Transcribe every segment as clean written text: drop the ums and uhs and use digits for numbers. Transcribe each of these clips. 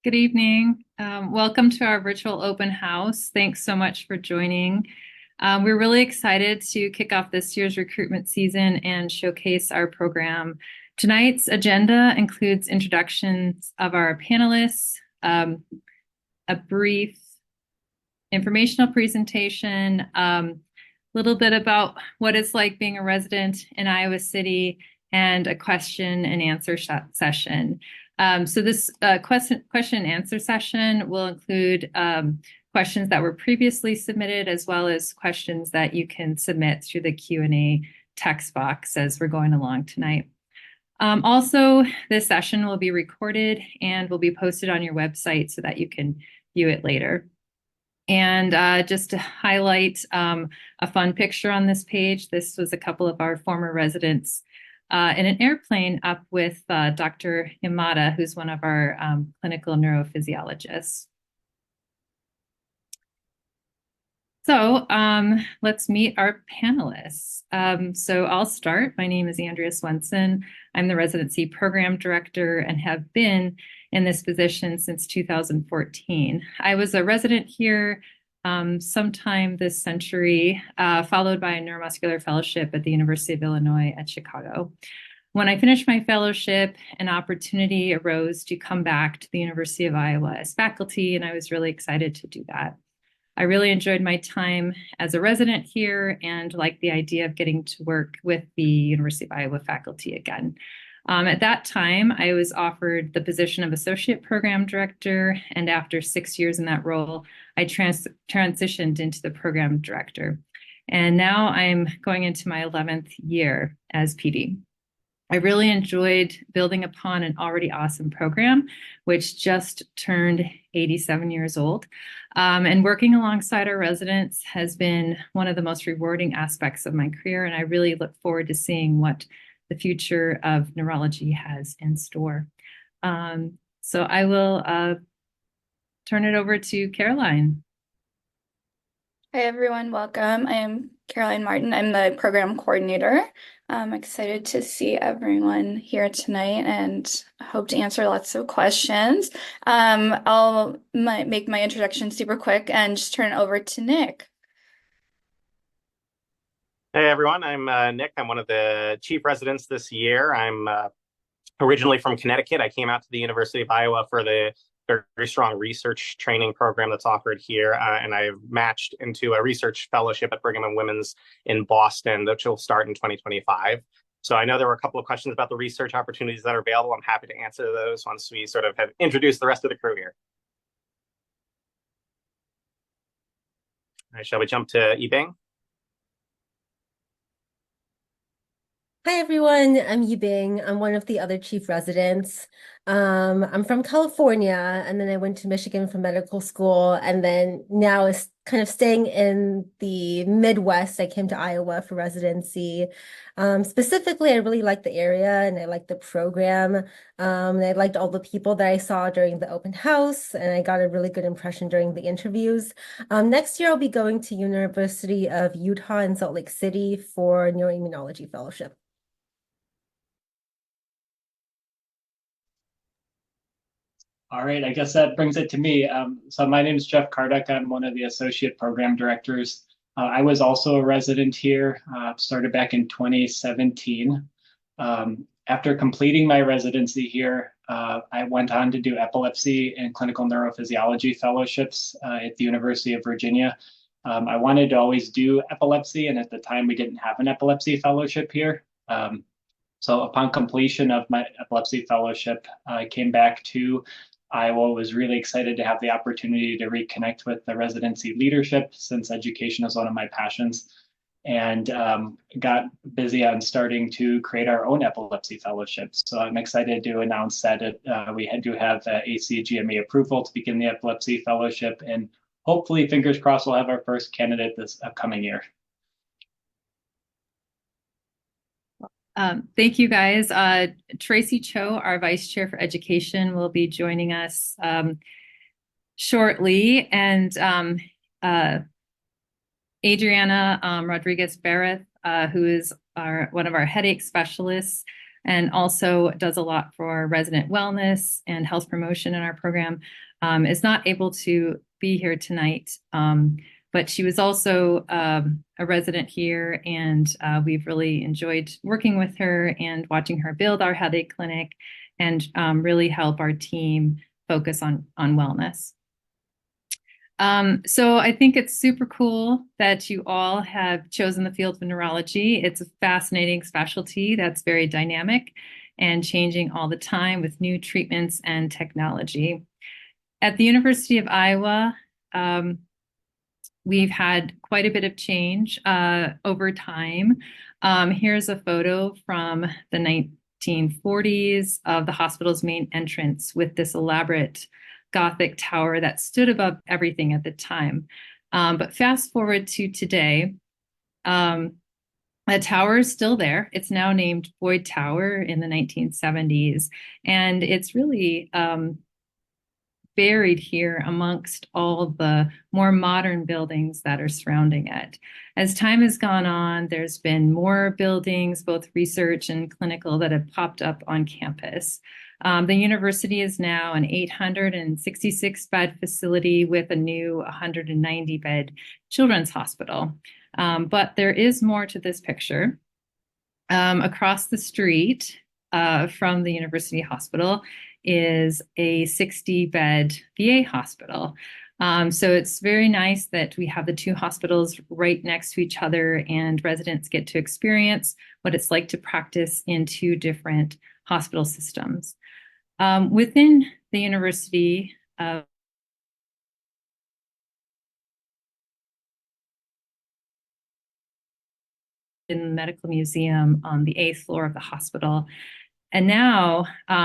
Good evening. Welcome to our virtual open house. Thanks so much for joining. We're really excited to kick off this year's recruitment season and showcase our program. Tonight's agenda includes introductions of our panelists, a brief informational presentation, a little bit about what it's like being a resident in Iowa City, and a question and answer session. So this question and answer session will include questions that were previously submitted, as well as questions that you can submit through the Q&A text box as we're going along tonight. Also, this session will be recorded and will be posted on your website so that you can view it later. And just to highlight a fun picture on this page, this was a couple of our former residents in an airplane up with Dr. Yamada, who's one of our clinical neurophysiologists. So let's meet our panelists. So I'll start. My name is Andrea Swenson. I'm the residency program director and have been in this position since 2014. I was a resident here sometime this century, followed by a neuromuscular fellowship at the University of Illinois at Chicago. When I finished my fellowship, an opportunity arose to come back to the University of Iowa as faculty, and I was really excited to do that. I really enjoyed my time as a resident here and liked the idea of getting to work with the University of Iowa faculty again. At that time, I was offered the position of associate program director, and after 6 years in that role, I transitioned into the program director. And now I'm going into my 11th year as PD. I really enjoyed building upon an already awesome program, which just turned 87 years old. And working alongside our residents has been one of the most rewarding aspects of my career, and I really look forward to seeing what the future of neurology has in store. So I will turn it over to Caroline. Hi, everyone. Welcome. I am Caroline Martin. I'm the program coordinator. I'm excited to see everyone here tonight and hope to answer lots of questions. I'll make my introduction super quick and just turn it over to Nick. Hey, everyone. I'm Nick. I'm one of the chief residents this year. I'm originally from Connecticut. I came out to the University of Iowa for the very strong research training program that's offered here, and I've matched into a research fellowship at Brigham and Women's in Boston, which will start in 2025. So I know there were a couple of questions about the research opportunities that are available. I'm happy to answer those once we sort of have introduced the rest of the crew here. All right, shall we jump to Yibing? Hi everyone, I'm Yibing. I'm one of the other chief residents. I'm from California, and then I went to Michigan for medical school, and then now is kind of staying in the Midwest. I came to Iowa for residency. Specifically, I really liked the area and I liked the program. And I liked all the people that I saw during the open house, and I got a really good impression during the interviews. Next year, I'll be going to University of Utah in Salt Lake City for neuroimmunology fellowship. All right, I guess that brings it to me. So my name is Jeff Karduk. I'm one of the associate program directors. I was also a resident here, started back in 2017. After completing my residency here, I went on to do epilepsy and clinical neurophysiology fellowships at the University of Virginia. I wanted to always do epilepsy, and at the time we didn't have an epilepsy fellowship here. So upon completion of my epilepsy fellowship, I came back to Iowa, was really excited to have the opportunity to reconnect with the residency leadership, since education is one of my passions, and got busy on starting to create our own epilepsy fellowships. So I'm excited to announce that we do have ACGME approval to begin the epilepsy fellowship, and hopefully, fingers crossed, we'll have our first candidate this upcoming year. Thank you, guys. Tracy Cho, our Vice Chair for Education, will be joining us shortly. And Adriana Rodriguez-Barrett, who is one of our headache specialists, and also does a lot for resident wellness and health promotion in our program, is not able to be here tonight. But she was also a resident here, and we've really enjoyed working with her and watching her build our headache clinic and really help our team focus on wellness. So I think it's super cool that you all have chosen the field of neurology. It's a fascinating specialty that's very dynamic and changing all the time with new treatments and technology. At the University of Iowa, we've had quite a bit of change over time. Here's a photo from the 1940s of the hospital's main entrance with this elaborate Gothic tower that stood above everything at the time. But fast forward to today, the tower is still there. It's now named Boyd Tower in the 1970s, and it's really buried here amongst all the more modern buildings that are surrounding it. As time has gone on, there's been more buildings, both research and clinical, that have popped up on campus. The university is now an 866-bed facility with a new 190-bed children's hospital. But there is more to this picture. Across the street from the University Hospital is a 60-bed VA hospital. So it's very nice that we have the two hospitals right next to each other, and residents get to experience what it's like to practice in two different hospital systems. Within the university, in the medical museum on the 8th floor of the hospital. And now,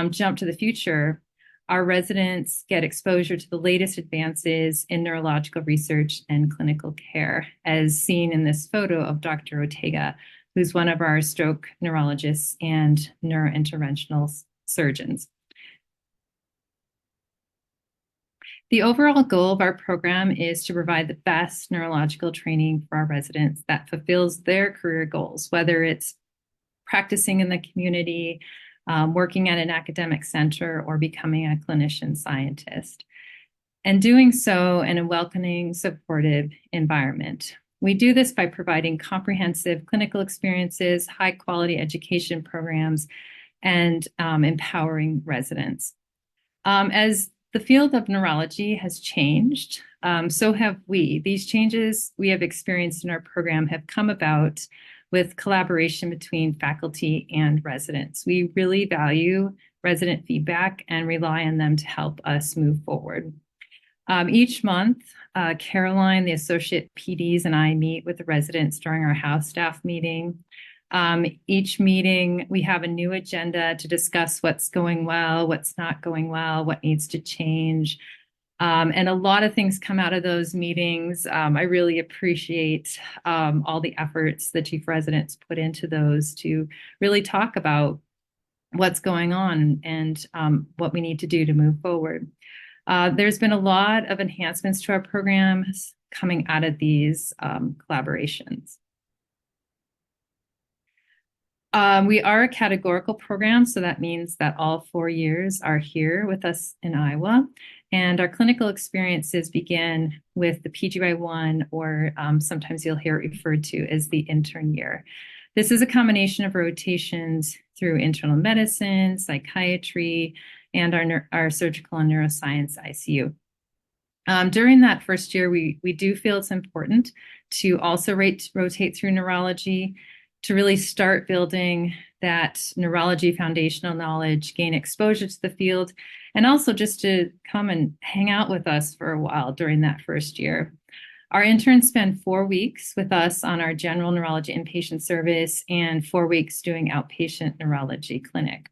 jump to the future, our residents get exposure to the latest advances in neurological research and clinical care, as seen in this photo of Dr. Ortega, who's one of our stroke neurologists and neurointerventional surgeons. The overall goal of our program is to provide the best neurological training for our residents that fulfills their career goals, whether it's practicing in the community, working at an academic center, or becoming a clinician scientist, and doing so in a welcoming, supportive environment. We do this by providing comprehensive clinical experiences, high-quality education programs, and empowering residents. As the field of neurology has changed, so have we. These changes we have experienced in our program have come about with collaboration between faculty and residents. We really value resident feedback and rely on them to help us move forward. Each month, Caroline, the associate PDs, and I meet with the residents during our house staff meeting. Each meeting, we have a new agenda to discuss what's going well, what's not going well, what needs to change. And a lot of things come out of those meetings. I really appreciate all the efforts the chief residents put into those to really talk about what's going on and what we need to do to move forward. There's been a lot of enhancements to our programs coming out of these collaborations. We are a categorical program, so that means that all 4 years are here with us in Iowa. And our clinical experiences begin with the PGY1, or sometimes you'll hear it referred to as the intern year. This is a combination of rotations through internal medicine, psychiatry, and our surgical and neuroscience ICU. During that first year, we do feel it's important to also rotate through neurology, to really start building that neurology foundational knowledge, gain exposure to the field, and also just to come and hang out with us for a while during that first year. Our interns spend 4 weeks with us on our general neurology inpatient service and 4 weeks doing outpatient neurology clinic.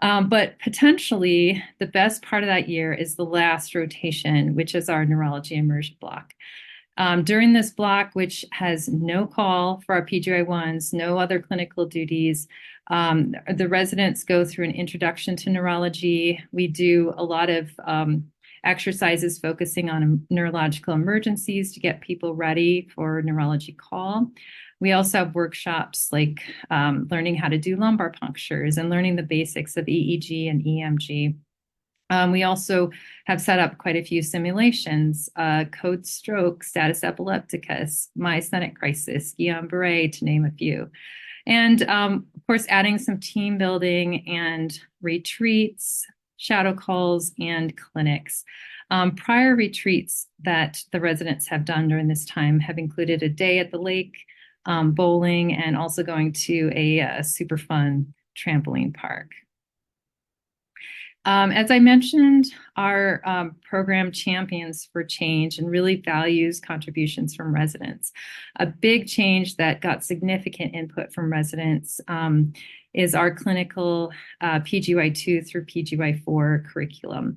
But potentially the best part of that year is the last rotation, which is our neurology immersion block. During this block, which has no call for our PGY1s, no other clinical duties, the residents go through an introduction to neurology. We do a lot of exercises focusing on neurological emergencies to get people ready for neurology call. We also have workshops like learning how to do lumbar punctures and learning the basics of EEG and EMG. We also have set up quite a few simulations, code stroke, status epilepticus, myasthenic crisis, Guillain-Barré, to name a few. And of course, adding some team building and retreats, shadow calls, and clinics. Prior retreats that the residents have done during this time have included a day at the lake, bowling, and also going to a super fun trampoline park. As I mentioned, our program champions for change and really values contributions from residents. A big change that got significant input from residents is our clinical PGY2 through PGY4 curriculum.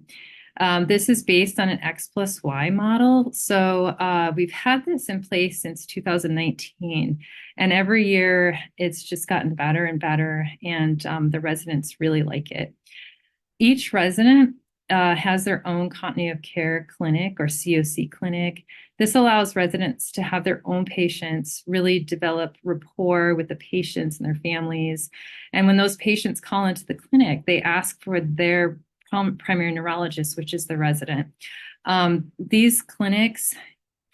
This is based on an X+Y model. So we've had this in place since 2019. And every year it's just gotten better and better. And the residents really like it. Each resident has their own continuity of care clinic or COC clinic. This allows residents to have their own patients, really develop rapport with the patients and their families. And when those patients call into the clinic, they ask for their primary neurologist, which is the resident. These clinics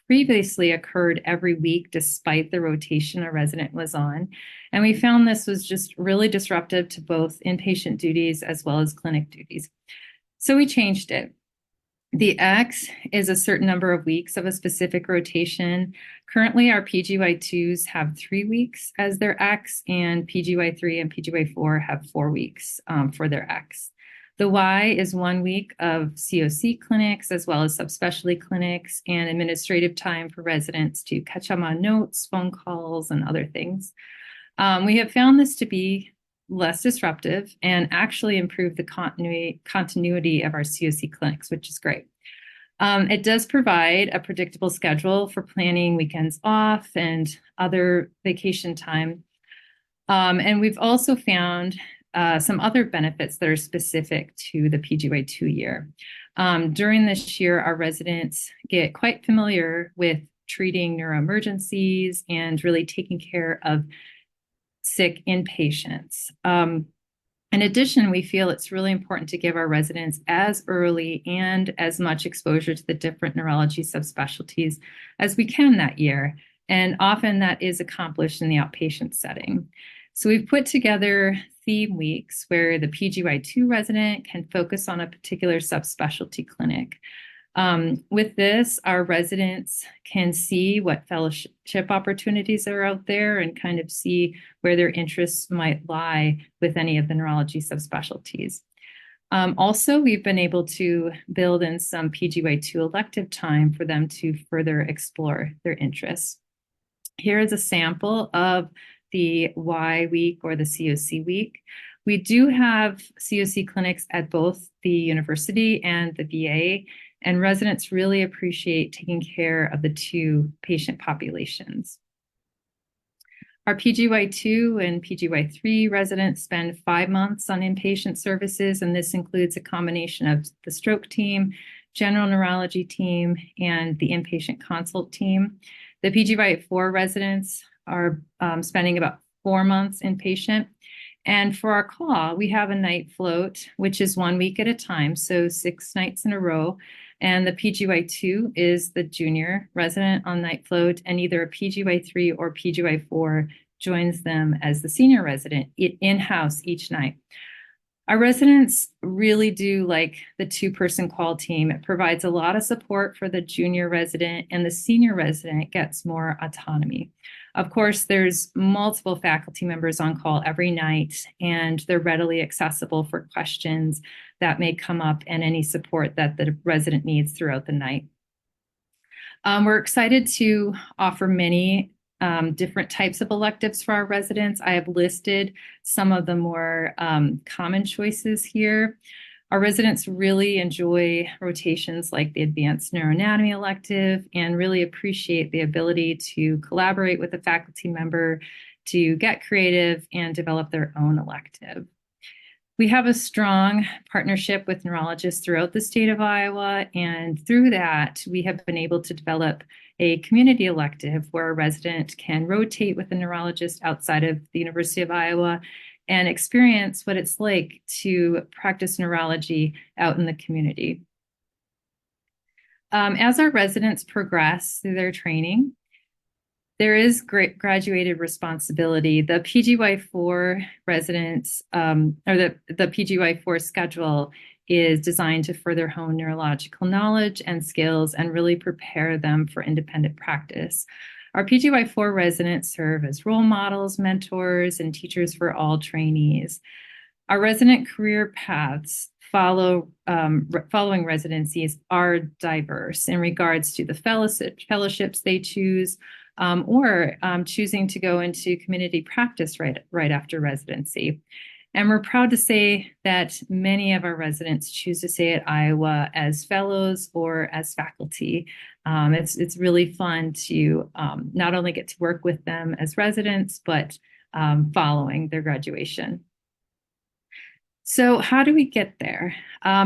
previously occurred every week despite the rotation a resident was on. And we found this was just really disruptive to both inpatient duties as well as clinic duties. So we changed it. The X is a certain number of weeks of a specific rotation. Currently, our PGY2s have 3 weeks as their X, and PGY3 and PGY4 have 4 weeks for their X. The Y is 1 week of COC clinics as well as subspecialty clinics and administrative time for residents to catch up on notes, phone calls, and other things. We have found this to be less disruptive and actually improve the continuity of our COC clinics, which is great. It does provide a predictable schedule for planning weekends off and other vacation time. And we've also found some other benefits that are specific to the PGY2 year. During this year, our residents get quite familiar with treating neuroemergencies and really taking care of sick inpatients. In addition, we feel it's really important to give our residents as early and as much exposure to the different neurology subspecialties as we can that year. And often that is accomplished in the outpatient setting. So we've put together theme weeks where the PGY2 resident can focus on a particular subspecialty clinic. With this, our residents can see what fellowship opportunities are out there and kind of see where their interests might lie with any of the neurology subspecialties. Also, we've been able to build in some PGY2 elective time for them to further explore their interests. Here is a sample of the Y week or the COC week. We do have COC clinics at both the university and the VA, and residents really appreciate taking care of the two patient populations. Our PGY2 and PGY3 residents spend 5 months on inpatient services, and this includes a combination of the stroke team, general neurology team, and the inpatient consult team. The PGY4 residents are spending about 4 months inpatient. And for our call, we have a night float, which is 1 week at a time, so 6 nights in a row. And the PGY2 is the junior resident on night float, and either a PGY3 or PGY4 joins them as the senior resident in-house each night. Our residents really do like the 2-person call team. It provides a lot of support for the junior resident, and the senior resident gets more autonomy. Of course, there's multiple faculty members on call every night, and they're readily accessible for questions that may come up and any support that the resident needs throughout the night. We're excited to offer many different types of electives for our residents. I have listed some of the more common choices here. Our residents really enjoy rotations like the advanced neuroanatomy elective and really appreciate the ability to collaborate with a faculty member to get creative and develop their own elective. We have a strong partnership with neurologists throughout the state of Iowa, and through that, we have been able to develop a community elective where a resident can rotate with a neurologist outside of the University of Iowa and experience what it's like to practice neurology out in the community. As our residents progress through their training, there is great graduated responsibility. The PGY4 residents, or the PGY4 schedule is designed to further hone neurological knowledge and skills and really prepare them for independent practice. Our PGY4 residents serve as role models, mentors, and teachers for all trainees. Our resident career paths following residencies are diverse in regards to the fellowships they choose, or choosing to go into community practice right after residency. And we're proud to say that many of our residents choose to stay at Iowa as fellows or as faculty. It's really fun to not only get to work with them as residents, but following their graduation. So how do we get there?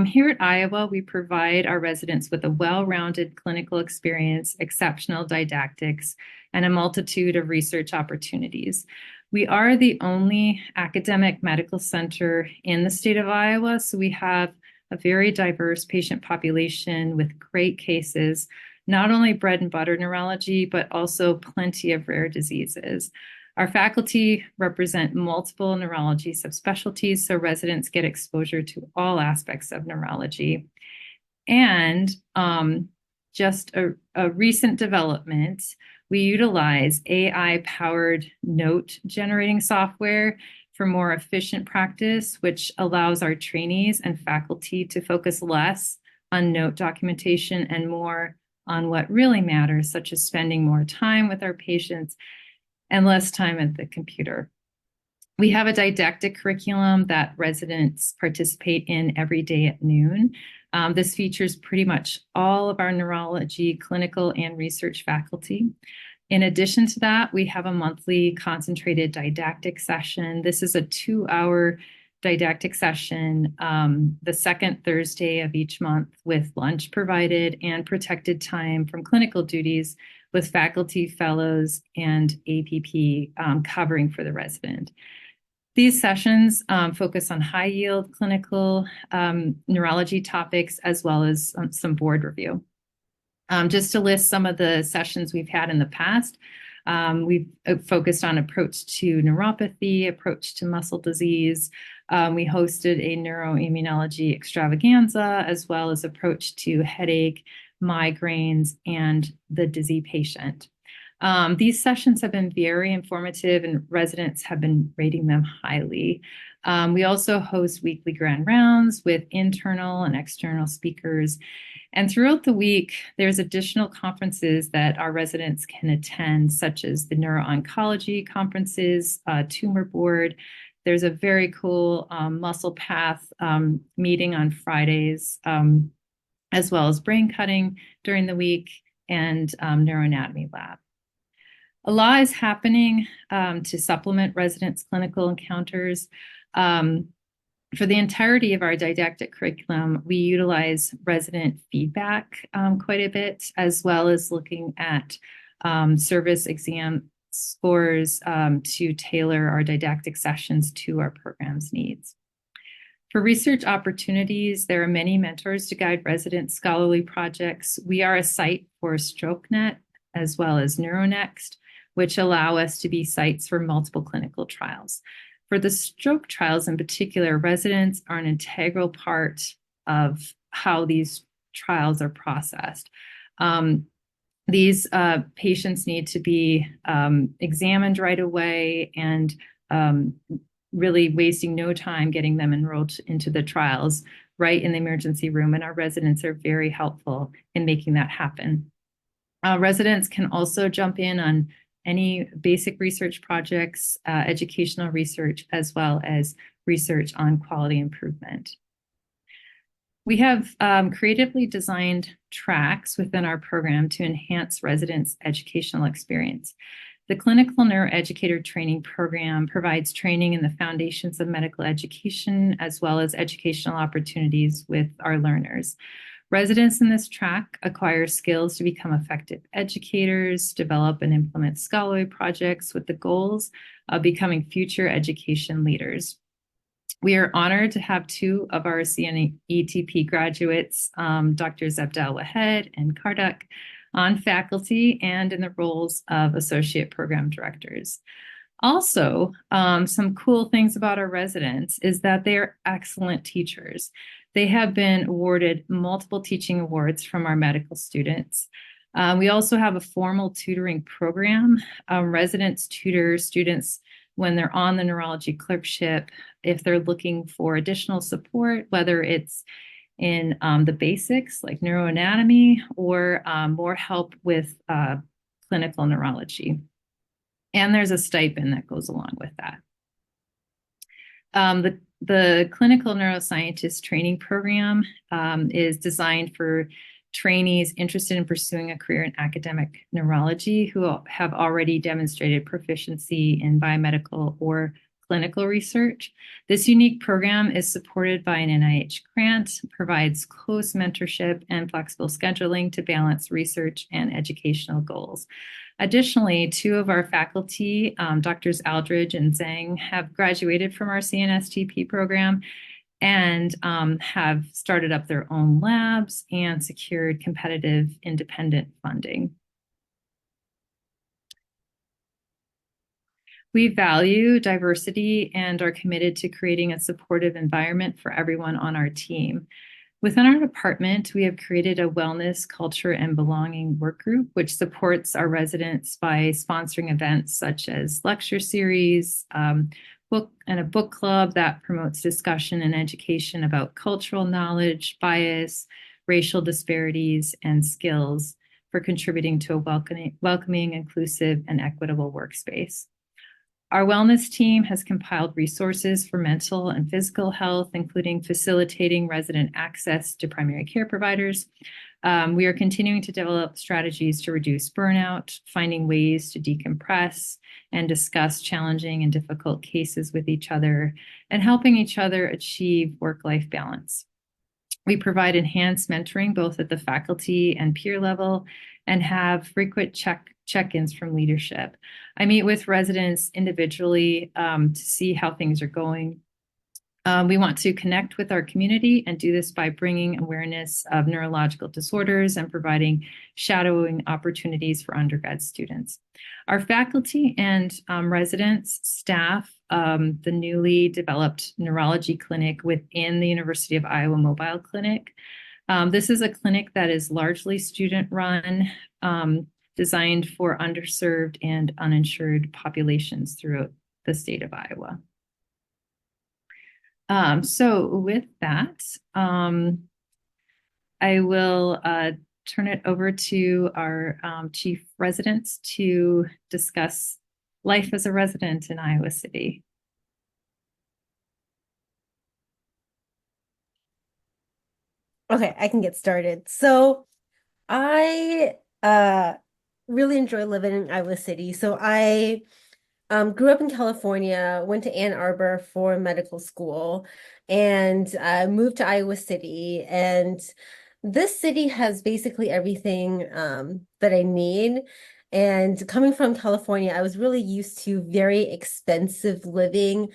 Here at Iowa, we provide our residents with a well-rounded clinical experience, exceptional didactics, and a multitude of research opportunities. We are the only academic medical center in the state of Iowa, so we have a very diverse patient population with great cases, not only bread and butter neurology, but also plenty of rare diseases. Our faculty represent multiple neurology subspecialties, so residents get exposure to all aspects of neurology. And just a recent development, we utilize AI-powered note generating software for more efficient practice, which allows our trainees and faculty to focus less on note documentation and more on what really matters, such as spending more time with our patients and less time at the computer. We have a didactic curriculum that residents participate in every day at noon. This features pretty much all of our neurology, clinical, and research faculty. In addition to that, we have a monthly concentrated didactic session. This is a 2-hour didactic session the second Thursday of each month with lunch provided and protected time from clinical duties with faculty, fellows, and APP covering for the resident. These sessions focus on high-yield clinical neurology topics as well as some board review. Just to list some of the sessions we've had in the past, we've focused on approach to neuropathy, approach to muscle disease. We hosted a neuroimmunology extravaganza, as well as approach to headache, migraines, and the dizzy patient. These sessions have been very informative and residents have been rating them highly. We also host weekly grand rounds with internal and external speakers. And throughout the week, there's additional conferences that our residents can attend, such as the neuro-oncology conferences, tumor board. There's a very cool muscle path meeting on Fridays, as well as brain cutting during the week and neuroanatomy lab. A lot is happening to supplement residents' clinical encounters. For the entirety of our didactic curriculum, we utilize resident feedback quite a bit, as well as looking at service exam scores to tailor our didactic sessions to our program's needs. For research opportunities, there are many mentors to guide resident scholarly projects. We are a site for StrokeNet as well as NeuroNext, which allow us to be sites for multiple clinical trials. For the stroke trials in particular, residents are an integral part of how these trials are processed. These patients need to be examined right away and really wasting no time getting them enrolled into the trials right in the emergency room, and our residents are very helpful in making that happen. Residents can also jump in on any basic research projects, educational research, as well as research on quality improvement. We have creatively designed tracks within our program to enhance residents' educational experience. The Clinical Neuroeducator Training Program provides training in the foundations of medical education, as well as educational opportunities with our learners. Residents in this track acquire skills to become effective educators, develop and implement scholarly projects with the goals of becoming future education leaders. We are honored to have two of our CNETP graduates, Drs. Abdel Wahed and Karduk, on faculty and in the roles of associate program directors. Also, some cool things about our residents is that they are excellent teachers. They have been awarded multiple teaching awards from our medical students. We also have a formal tutoring program. Residents tutor students when they're on the neurology clerkship, if they're looking for additional support, whether it's in the basics like neuroanatomy or more help with clinical neurology. And there's a stipend that goes along with that. The Clinical Neuroscientist Training Program is designed for trainees interested in pursuing a career in academic neurology who have already demonstrated proficiency in biomedical or clinical research. This unique program is supported by an NIH grant, provides close mentorship and flexible scheduling to balance research and educational goals. Additionally, two of our faculty, Drs. Aldridge and Zhang, have graduated from our CNSTP program and have started up their own labs and secured competitive independent funding. We value diversity and are committed to creating a supportive environment for everyone on our team. Within our department, we have created a wellness, culture, and belonging work group, which supports our residents by sponsoring events such as lecture series, a book club that promotes discussion and education about cultural knowledge, bias, racial disparities, and skills for contributing to a welcoming, inclusive, and equitable workspace. Our wellness team has compiled resources for mental and physical health, including facilitating resident access to primary care providers. We are continuing to develop strategies to reduce burnout, finding ways to decompress and discuss challenging and difficult cases with each other, and helping each other achieve work-life balance. We provide enhanced mentoring both at the faculty and peer level and have frequent check-ins from leadership. I meet with residents individually to see how things are going. We want to connect with our community and do this by bringing awareness of neurological disorders and providing shadowing opportunities for undergrad students. Our faculty and residents staff the newly developed neurology clinic within the University of Iowa Mobile Clinic. This is a clinic that is largely student-run, designed for underserved and uninsured populations throughout the state of Iowa. So with that, I will turn it over to our chief residents to discuss life as a resident in Iowa City. Okay, I can get started. So I really enjoy living in Iowa City. So I grew up in California, went to Ann Arbor for medical school, and moved to Iowa City. And this city has basically everything that I need. And coming from California, I was really used to very expensive living,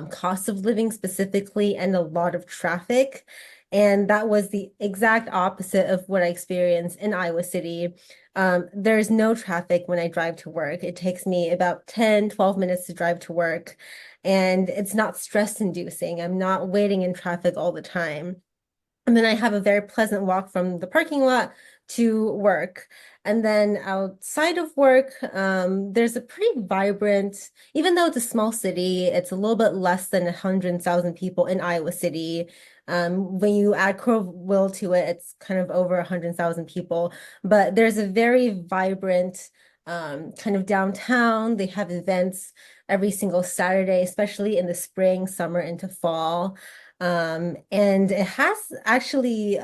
cost of living specifically, and a lot of traffic. And that was the exact opposite of what I experienced in Iowa City. There's no traffic when I drive to work. It takes me about 10, 12 minutes to drive to work, and it's not stress inducing. I'm not waiting in traffic all the time. And then I have a very pleasant walk from the parking lot to work. And then outside of work, there's a pretty vibrant, even though it's a small city, it's a little bit less than 100,000 people in Iowa City. When you add Crowville to it, it's kind of over 100,000 people. But there's a very vibrant kind of downtown. They have events every single Saturday, especially in the spring, summer, into fall. And it has actually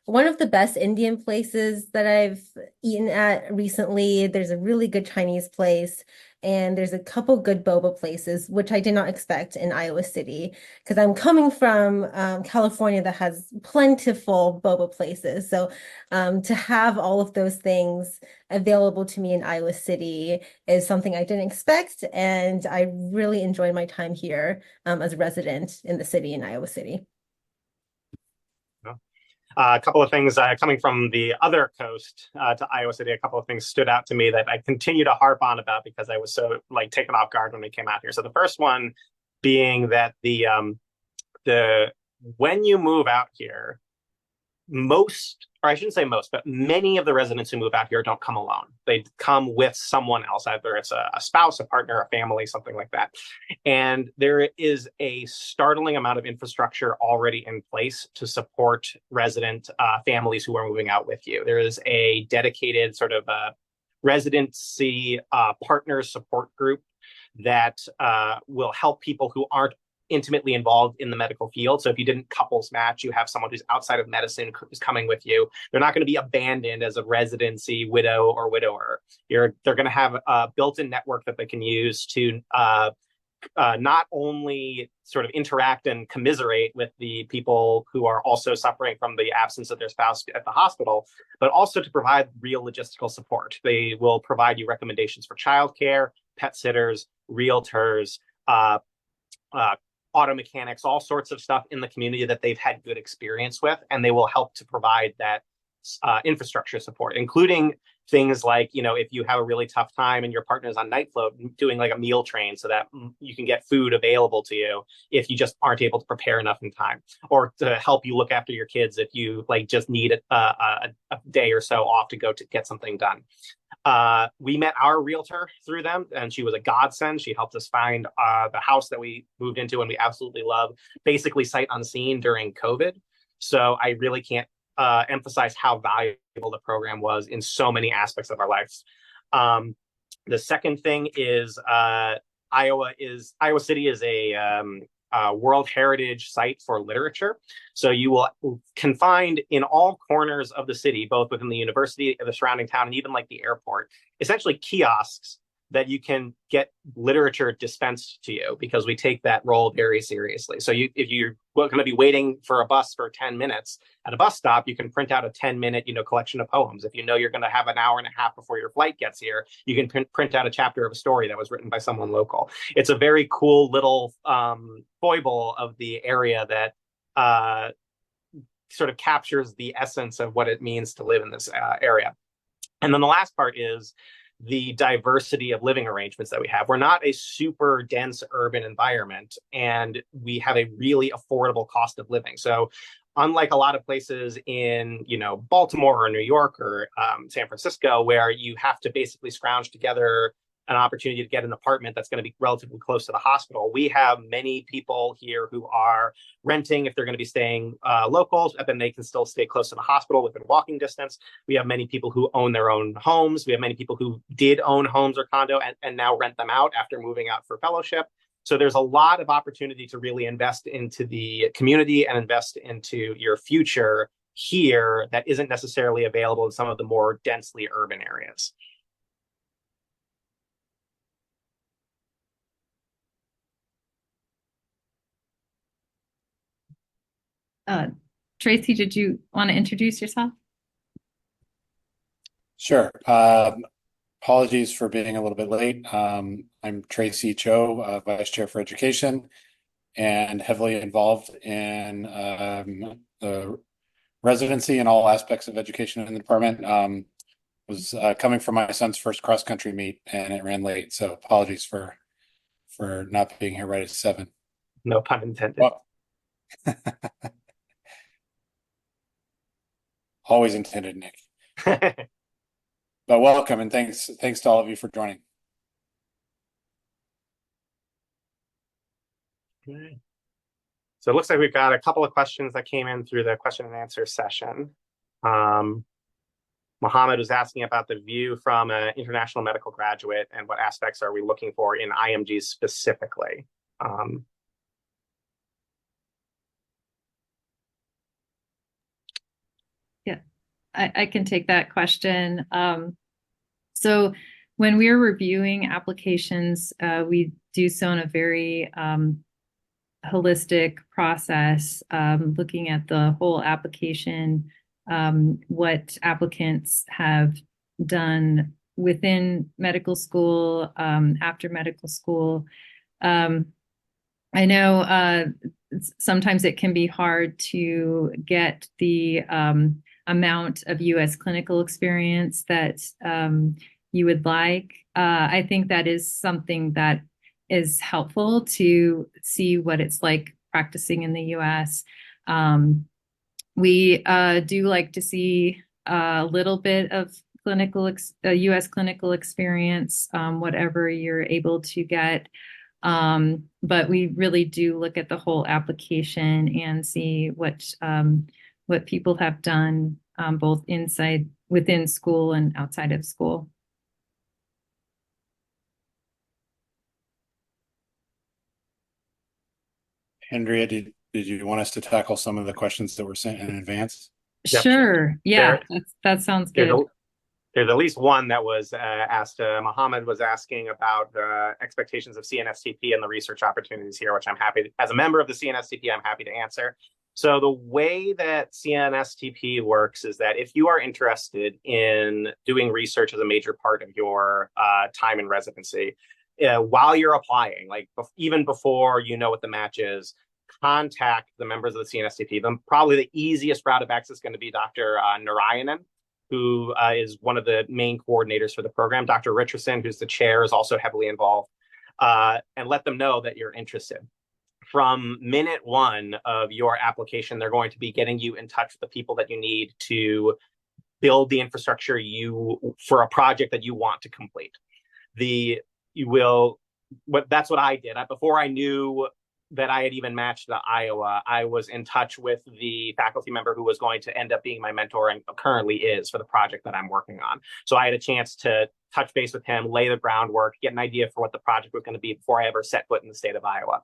one of the best Indian places that I've eaten at recently. There's a really good Chinese place, and there's a couple good boba places, which I did not expect in Iowa City, because I'm coming from California that has plentiful boba places. So to have all of those things available to me in Iowa City is something I didn't expect, and I really enjoyed my time here as a resident in the city in Iowa City. A couple of things coming from the other coast to Iowa City, a couple of things stood out to me that I continue to harp on about because I was so like taken off guard when we came out here. So the first one being that the when you move out here, most, or I shouldn't say most, but many of the residents who move out here don't come alone. They come with someone else, either it's a spouse, a partner, a family, something like that. And there is a startling amount of infrastructure already in place to support resident families who are moving out with you. There is a dedicated sort of residency partner support group that will help people who aren't intimately involved in the medical field. So if you didn't couples match, you have someone who's outside of medicine who's coming with you. They're not going to be abandoned as a residency widow or widower. They're going to have a built-in network that they can use to not only sort of interact and commiserate with the people who are also suffering from the absence of their spouse at the hospital, but also to provide real logistical support. They will provide you recommendations for childcare, pet sitters, realtors, auto mechanics, all sorts of stuff in the community that they've had good experience with, and they will help to provide that infrastructure support, including things like, you know, if you have a really tough time and your partner's on night float, doing like a meal train so that you can get food available to you if you just aren't able to prepare enough in time, or to help you look after your kids if you like just need a day or so off to go to get something done. We met our realtor through them, and she was a godsend. She helped us find the house that we moved into and we absolutely love, basically sight unseen during COVID. So I really can't emphasize how valuable the program was in so many aspects of our lives. The second thing is Iowa City is a World Heritage Site for literature. So you can find in all corners of the city, both within the university, the surrounding town, and even like the airport, essentially kiosks that you can get literature dispensed to you, because we take that role very seriously. So if you're going to be waiting for a bus for 10 minutes at a bus stop, you can print out a 10-minute, collection of poems. If you know you're going to have an hour and a half before your flight gets here, you can print out a chapter of a story that was written by someone local. It's a very cool little foible of the area that sort of captures the essence of what it means to live in this area. And then the last part is the diversity of living arrangements that we have. We're not a super dense urban environment, and we have a really affordable cost of living. So unlike a lot of places in, Baltimore or New York or San Francisco, where you have to basically scrounge together an opportunity to get an apartment that's going to be relatively close to the hospital, we have many people here who are renting if they're going to be staying locals, and then they can still stay close to the hospital within walking distance. We have many people who own their own homes. We have many people who did own homes or condo and now rent them out after moving out for fellowship. So there's a lot of opportunity to really invest into the community and invest into your future here that isn't necessarily available in some of the more densely urban areas. Tracy, did you want to introduce yourself? Sure. Apologies for being a little bit late. I'm Tracy Cho, Vice Chair for Education, and heavily involved in the residency and all aspects of education in the department. Was coming from my son's first cross-country meet, and it ran late, so apologies for not being here right at 7. No pun intended. Well, always intended, Nick. But welcome, and thanks to all of you for joining. Okay. So it looks like we've got a couple of questions that came in through the question and answer session. Mohammed was asking about the view from an international medical graduate and what aspects are we looking for in IMGs specifically. I can take that question. So when we're reviewing applications, we do so in a very holistic process, looking at the whole application, what applicants have done within medical school, after medical school. I know sometimes it can be hard to get the amount of U.S. clinical experience that you would like. I think that is something that is helpful to see what it's like practicing in the U.S. We do like to see a little bit of U.S. clinical experience, whatever you're able to get. But we really do look at the whole application and see what people have done, both within school and outside of school. Andrea, did you want us to tackle some of the questions that were sent in advance? Yep. Sure. Yeah, that sounds good. There's at least one that was asked. Mohammed was asking about the expectations of CNSTP and the research opportunities here, which I'm happy, as a member of the CNSTP, I'm happy to answer. So the way that CNSTP works is that if you are interested in doing research as a major part of your time in residency, while you're applying, like even before you know what the match is, contact the members of the CNSTP. Probably the easiest route of access is going to be Dr. Narayanan, who is one of the main coordinators for the program. Dr. Richardson, who's the chair, is also heavily involved, and let them know that you're interested. From minute one of your application, they're going to be getting you in touch with the people that you need to build the infrastructure for a project that you want to complete. That's what I did. Before I knew that I had even matched the Iowa, I was in touch with the faculty member who was going to end up being my mentor and currently is for the project that I'm working on. So I had a chance to touch base with him, lay the groundwork, get an idea for what the project was going to be before I ever set foot in the state of Iowa.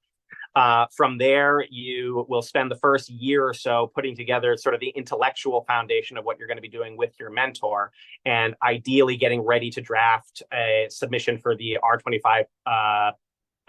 From there, you will spend the first year or so putting together sort of the intellectual foundation of what you're going to be doing with your mentor, and ideally getting ready to draft a submission for the R25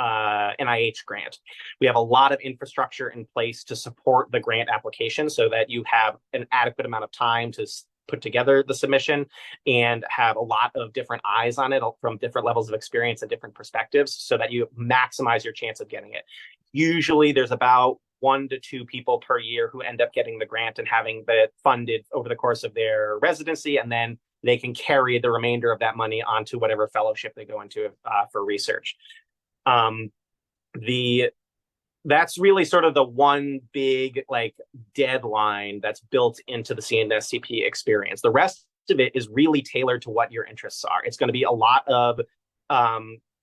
NIH grant. We have a lot of infrastructure in place to support the grant application so that you have an adequate amount of time to put together the submission and have a lot of different eyes on it from different levels of experience and different perspectives so that you maximize your chance of getting it. Usually there's about 1 to 2 people per year who end up getting the grant and having it funded over the course of their residency, and then they can carry the remainder of that money onto whatever fellowship they go into for research. That's really sort of the one big deadline that's built into the CNSCP experience. The rest of it is really tailored to what your interests are. It's going to be a lot of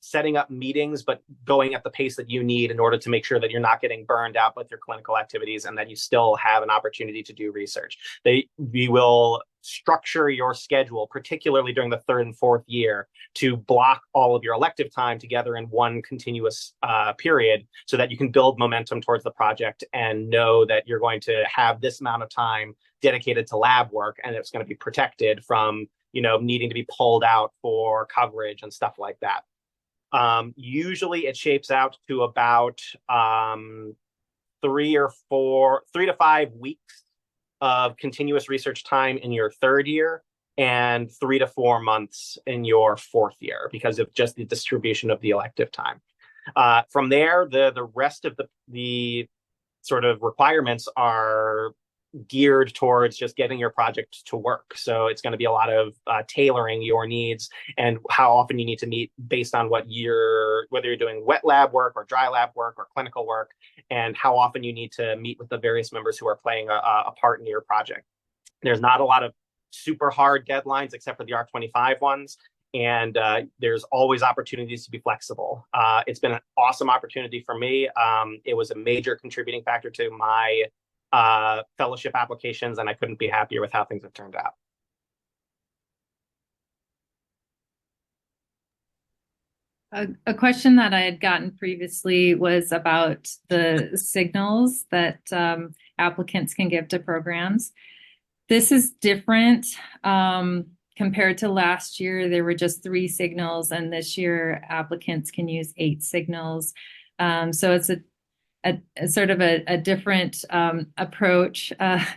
setting up meetings, but going at the pace that you need in order to make sure that you're not getting burned out with your clinical activities and that you still have an opportunity to do research. We will structure your schedule, particularly during the 3rd and 4th year, to block all of your elective time together in one continuous period so that you can build momentum towards the project and know that you're going to have this amount of time dedicated to lab work and it's going to be protected from needing to be pulled out for coverage and stuff like that. Usually it shapes out to about 3 to 5 weeks of continuous research time in your 3rd year and 3 to 4 months in your 4th year because of just the distribution of the elective time. From there, the rest of the sort of requirements are geared towards just getting your project to work. So it's going to be a lot of tailoring your needs and how often you need to meet based on whether you're doing wet lab work or dry lab work or clinical work, and how often you need to meet with the various members who are playing a part in your project. There's not a lot of super hard deadlines except for the R25 ones. And there's always opportunities to be flexible. It's been an awesome opportunity for me. It was a major contributing factor to my fellowship applications, and I couldn't be happier with how things have turned out. A question that I had gotten previously was about the signals that applicants can give to programs. This is different compared to last year. There were just 3 signals, and this year applicants can use 8 signals. So it's a sort of a different approach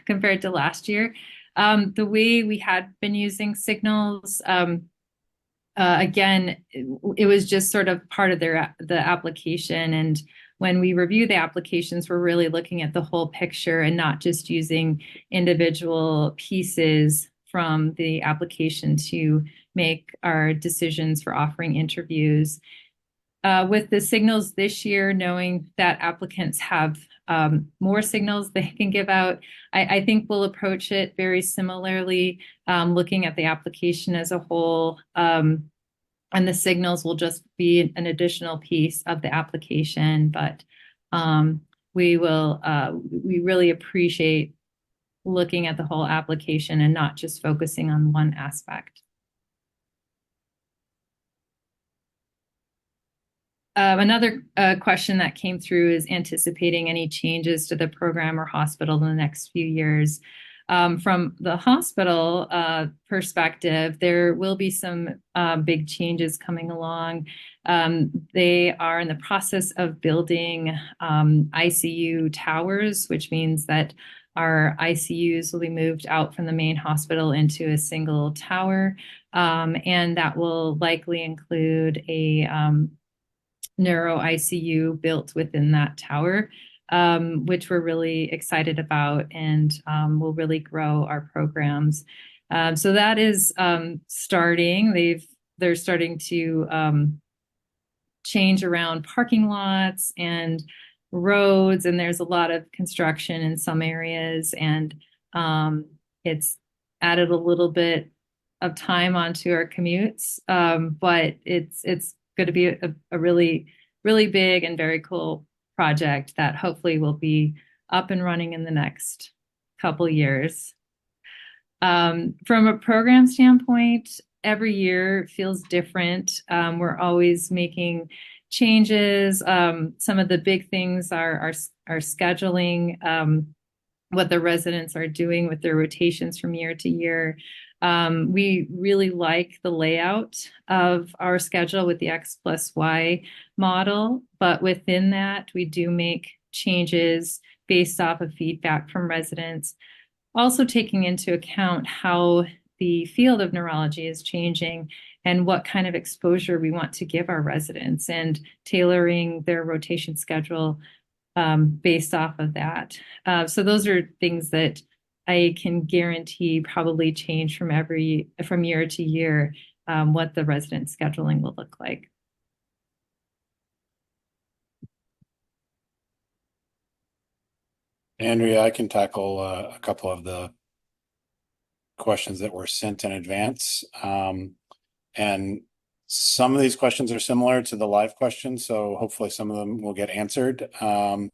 compared to last year. The way we had been using signals, again, it was just sort of part of the application. And when we review the applications, we're really looking at the whole picture and not just using individual pieces from the application to make our decisions for offering interviews. With the signals this year, knowing that applicants have more signals they can give out, I think we'll approach it very similarly, looking at the application as a whole. And the signals will just be an additional piece of the application, but we really appreciate looking at the whole application and not just focusing on one aspect. Another question that came through is anticipating any changes to the program or hospital in the next few years. From the hospital perspective, there will be some big changes coming along. They are in the process of building ICU towers, which means that our ICUs will be moved out from the main hospital into a single tower, and that will likely include a neuro ICU built within that tower, which we're really excited about, and will really grow our programs. So that is starting. They're starting to change around parking lots and roads, and there's a lot of construction in some areas, and it's added a little bit of time onto our commutes, but it's going to be a really, really big and very cool project that hopefully will be up and running in the next couple years. From a program standpoint, every year feels different. We're always making changes. Some of the big things are scheduling, what the residents are doing with their rotations from year to year. We really like the layout of our schedule with the X+Y model, but within that, we do make changes based off of feedback from residents, also taking into account how the field of neurology is changing and what kind of exposure we want to give our residents, and tailoring their rotation schedule based off of that. So those are things that I can guarantee probably change from year to year, what the resident scheduling will look like. Andrea, I can tackle a couple of the questions that were sent in advance. And some of these questions are similar to the live questions, so hopefully some of them will get answered. One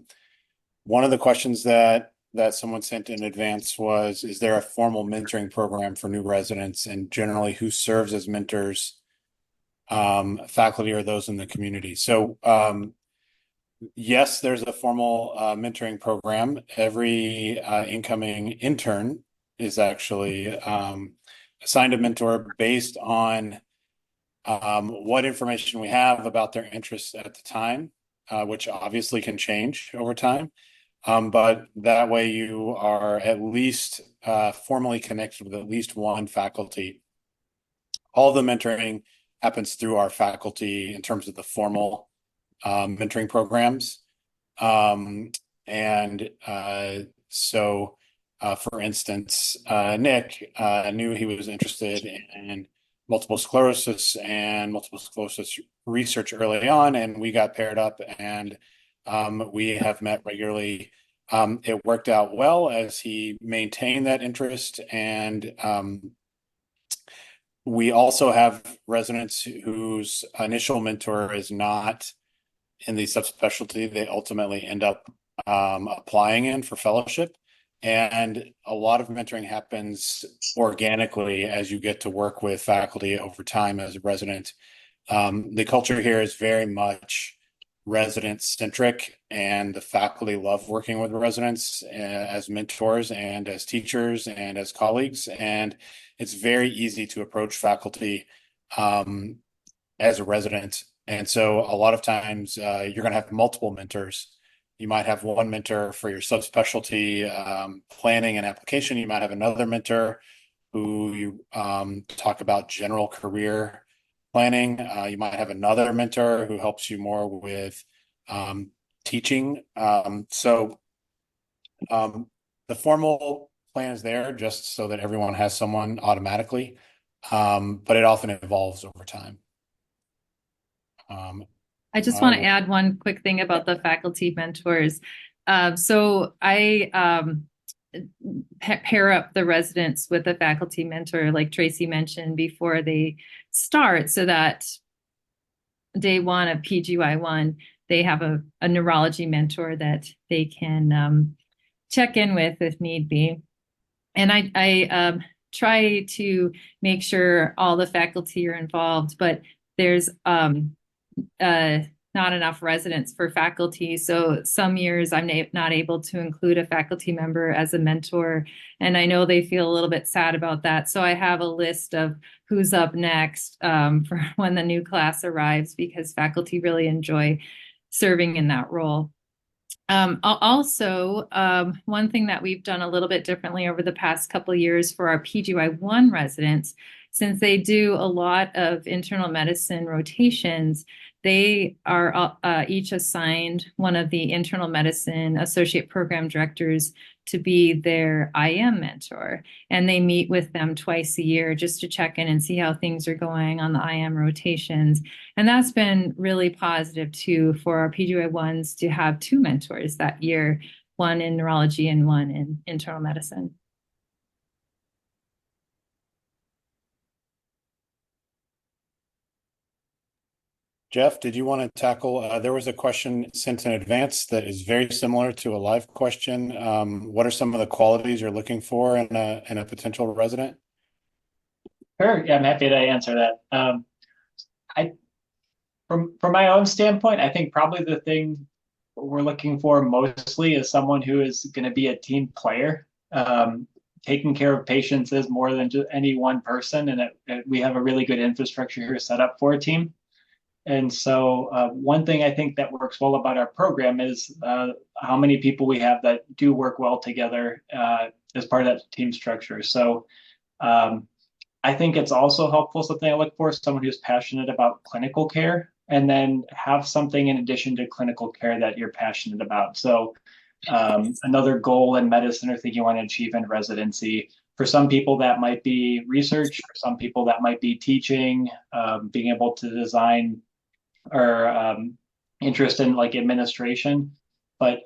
of the questions that someone sent in advance was, is there a formal mentoring program for new residents, and generally who serves as mentors, faculty or those in the community? So yes, there's a formal mentoring program. Every incoming intern is actually assigned a mentor based on what information we have about their interests at the time, which obviously can change over time. But that way you are at least formally connected with at least one faculty. All the mentoring happens through our faculty in terms of the formal mentoring programs. So for instance, Nick knew he was interested in multiple sclerosis and multiple sclerosis research early on, and we got paired up, and we have met regularly. It worked out well as he maintained that interest, and we also have residents whose initial mentor is not in the subspecialty they ultimately end up applying in for fellowship. And a lot of mentoring happens organically as you get to work with faculty over time as a resident. The culture here is very much resident centric, and the faculty love working with residents as mentors and as teachers and as colleagues. And it's very easy to approach faculty as a resident. And so a lot of times you're going to have multiple mentors. You might have one mentor for your subspecialty planning and application. You might have another mentor who you talk about general career planning. You might have another mentor who helps you more with teaching. The formal plan is there just so that everyone has someone automatically, but it often evolves over time. I just want to add one quick thing about the faculty mentors. So I pair up the residents with a faculty mentor, like Tracy mentioned, before they start, so that day one of PGY1, they have a neurology mentor that they can check in with if need be. And I try to make sure all the faculty are involved, but there's not enough residents for faculty. So some years I'm not able to include a faculty member as a mentor. And I know they feel a little bit sad about that. So I have a list of who's up next for when the new class arrives, because faculty really enjoy serving in that role. Also, one thing that we've done a little bit differently over the past couple of years for our PGY1 residents, since they do a lot of internal medicine rotations, they are each assigned one of the internal medicine associate program directors to be their IM mentor. And they meet with them twice a year just to check in and see how things are going on the IM rotations. And that's been really positive too for our PGY1s to have two mentors that year, one in neurology and one in internal medicine. Jeff, did you want to tackle? There was a question sent in advance that is very similar to a live question. What are some of the qualities you're looking for in a potential resident? Sure. Yeah, I'm happy to answer that. From my own standpoint, I think probably the thing we're looking for mostly is someone who is going to be a team player. Taking care of patients is more than just any one person, and we have a really good infrastructure here set up for a team. And so one thing I think that works well about our program is how many people we have that do work well together as part of that team structure. So I think it's also helpful, something I look for, someone who's passionate about clinical care, and then have something in addition to clinical care that you're passionate about. So another goal in medicine or thing you want to achieve in residency. For some people, that might be research. For some people, that might be teaching, being able to design, or interest in like administration. But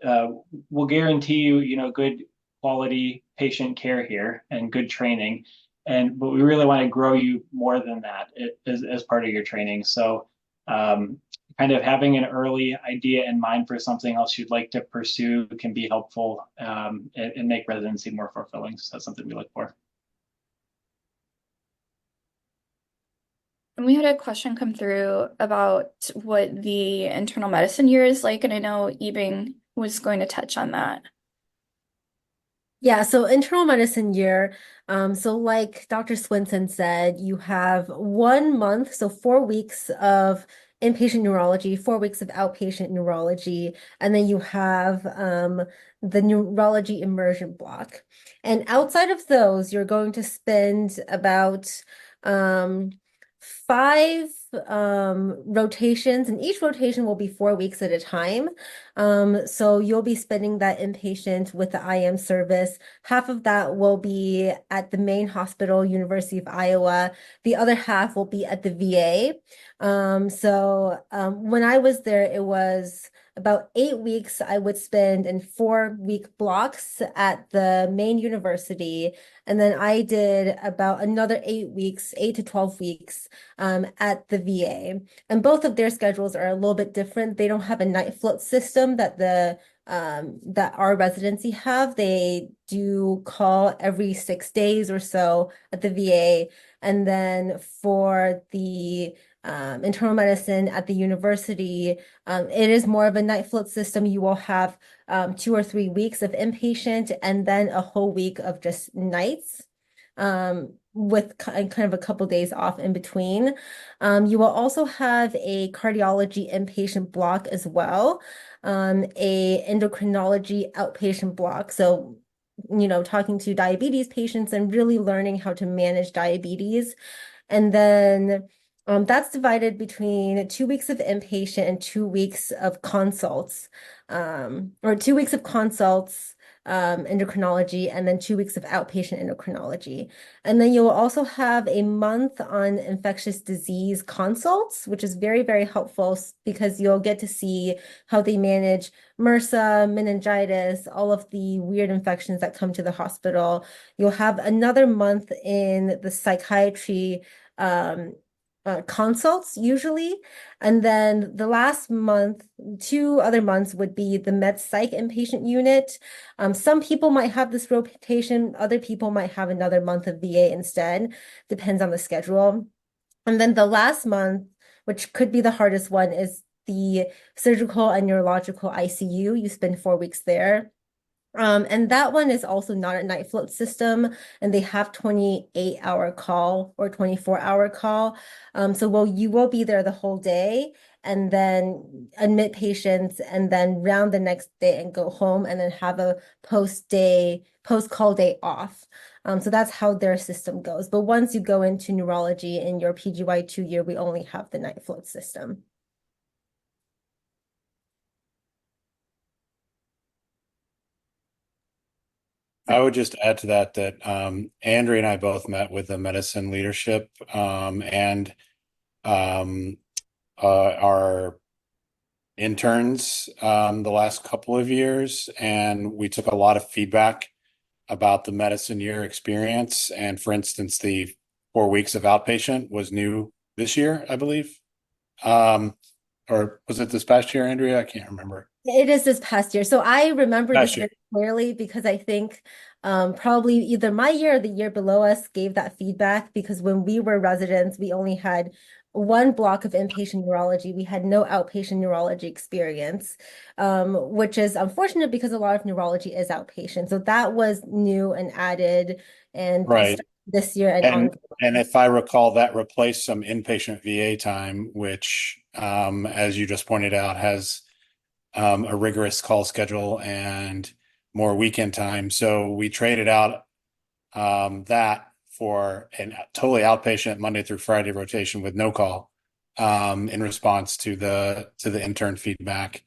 we'll guarantee you, good quality patient care here and good training. But we really want to grow you more than that as part of your training. So kind of having an early idea in mind for something else you'd like to pursue can be helpful and make residency more fulfilling. So that's something we look for. And we had a question come through about what the internal medicine year is like, and I know Yibing was going to touch on that. Yeah, so internal medicine year, so like Dr. Swinson said, you have 1 month, so 4 weeks of inpatient neurology, 4 weeks of outpatient neurology, and then you have the neurology immersion block. And outside of those, you're going to spend about 5 rotations, and each rotation will be 4 weeks at a time. So you'll be spending that inpatient with the IM service. Half of that will be at the main hospital, University of Iowa. The other half will be at the VA. When I was there, it was about 8 weeks I would spend in 4-week blocks at the main university. And then I did about another 8 weeks, 8 to 12 weeks at the VA. And both of their schedules are a little bit different. They don't have a night float system that that our residency have. They do call every 6 days or so at the VA. And then for the internal medicine at the university, it is more of a night float system. You will have 2 or 3 weeks of inpatient and then a whole week of just nights, with kind of a couple days off in between. You will also have a cardiology inpatient block as well, a endocrinology outpatient block. So, talking to diabetes patients and really learning how to manage diabetes. And then that's divided between 2 weeks of inpatient and 2 weeks of consults, or 2 weeks of consults, endocrinology, and then 2 weeks of outpatient endocrinology. And then you'll also have a month on infectious disease consults, which is very, very helpful because you'll get to see how they manage MRSA, meningitis, all of the weird infections that come to the hospital. You'll have another month in the psychiatry consults usually. And then the last month, 2 other months would be the med psych inpatient unit. Some people might have this rotation, other people might have another month of VA instead, depends on the schedule. And then the last month, which could be the hardest one, is the surgical and neurological ICU. You spend 4 weeks there. And that one is also not a night float system, and they have 28-hour call or 24-hour call. So you will be there the whole day and then admit patients and then round the next day and go home and then have a post call day off. So that's how their system goes. But once you go into neurology in your PGY 2 year, we only have the night float system. I would just add to that Andrea and I both met with the medicine leadership, and our interns the last couple of years, and we took a lot of feedback about the medicine year experience. And for instance, the 4 weeks of outpatient was new this year, I believe. Or was it this past year, Andrea? I can't remember. It is this past year. So I remember Past this year. very clearly because I think probably either my year or the year below us gave that feedback, because when we were residents, we only had one block of inpatient neurology. We had no outpatient neurology experience, which is unfortunate because a lot of neurology is outpatient. So that was new and added and Right. this year and ongoing. And if I recall, that replaced some inpatient VA time, which, as you just pointed out, has a rigorous call schedule and more weekend time. So we traded out that for a totally outpatient Monday through Friday rotation with no call, in response to the intern feedback.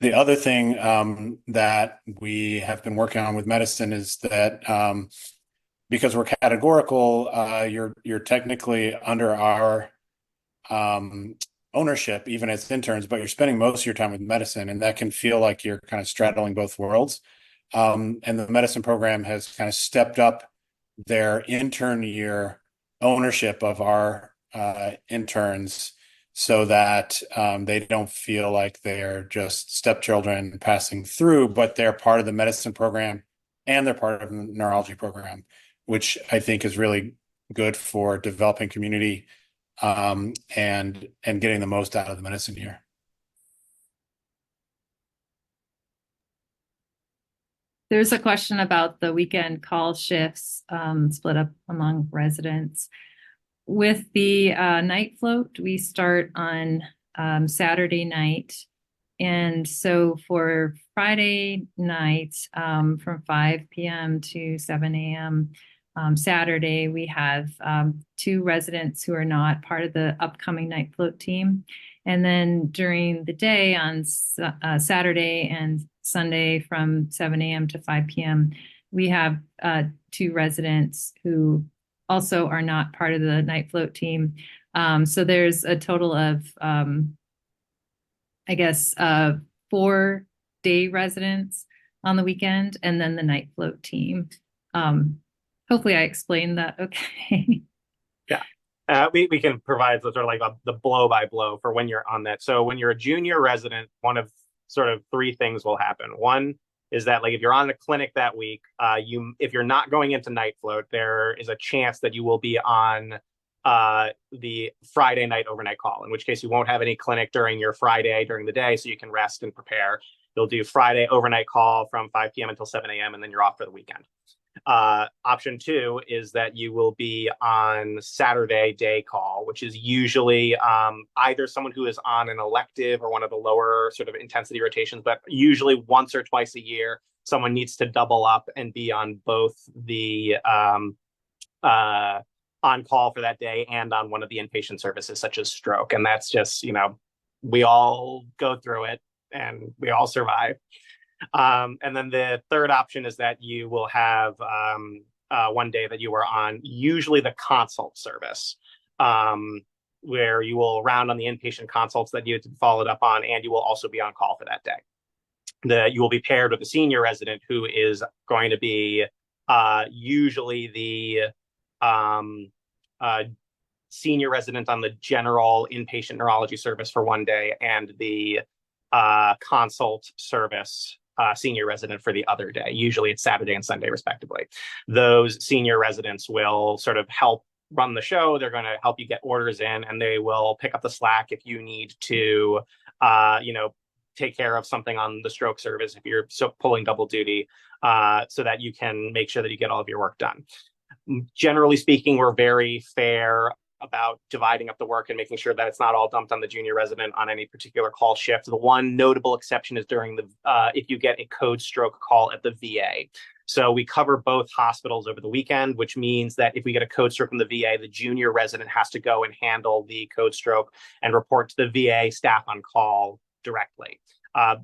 The other thing that we have been working on with medicine is that because we're categorical, you're technically under our ownership, even as interns, but you're spending most of your time with medicine, and that can feel like you're kind of straddling both worlds. And the medicine program has kind of stepped up their intern year ownership of our interns so that they don't feel like they're just stepchildren passing through, but they're part of the medicine program and they're part of the neurology program, which I think is really good for developing community and getting the most out of the medicine year. There's a question about the weekend call shifts split up among residents. With the night float, we start on Saturday night. And so for Friday night, from 5 p.m. to 7 a.m., Saturday, we have 2 residents who are not part of the upcoming night float team. And then during the day on Saturday and Sunday from 7 a.m. to 5 p.m., we have 2 residents who also are not part of the night float team. So there's a total of, 4 day residents on the weekend, and then the night float team. Hopefully I explained that okay. Yeah. We can provide sort of like the blow by blow for when you're on that. So when you're a junior resident, one of sort of 3 things will happen. One is that, like, if you're on a clinic that week, if you're not going into night float, there is a chance that you will be on the Friday night overnight call, in which case you won't have any clinic during your Friday during the day, so you can rest and prepare. You'll do Friday overnight call from 5 p.m. until 7 a.m., and then you're off for the weekend. Option two is that you will be on Saturday day call, which is usually either someone who is on an elective or one of the lower sort of intensity rotations, but usually once or twice a year, someone needs to double up and be on both the on call for that day and on one of the inpatient services, such as stroke. And that's just, we all go through it and we all survive. And then the third option is that you will have one day that you are on usually the consult service, where you will round on the inpatient consults that you have followed up on, and you will also be on call for that day. You will be paired with a senior resident who is going to be usually the senior resident on the general inpatient neurology service for one day, and the consult service senior resident for the other day. Usually it's Saturday and Sunday, respectively. Those senior residents will sort of help run the show. They're going to help you get orders in, and they will pick up the slack if you need to, take care of something on the stroke service if you're pulling double duty, so that you can make sure that you get all of your work done. Generally speaking, we're very fair about dividing up the work and making sure that it's not all dumped on the junior resident on any particular call shift. The one notable exception is during the if you get a code stroke call at the VA. So we cover both hospitals over the weekend, which means that if we get a code stroke from the VA, the junior resident has to go and handle the code stroke and report to the VA staff on call directly.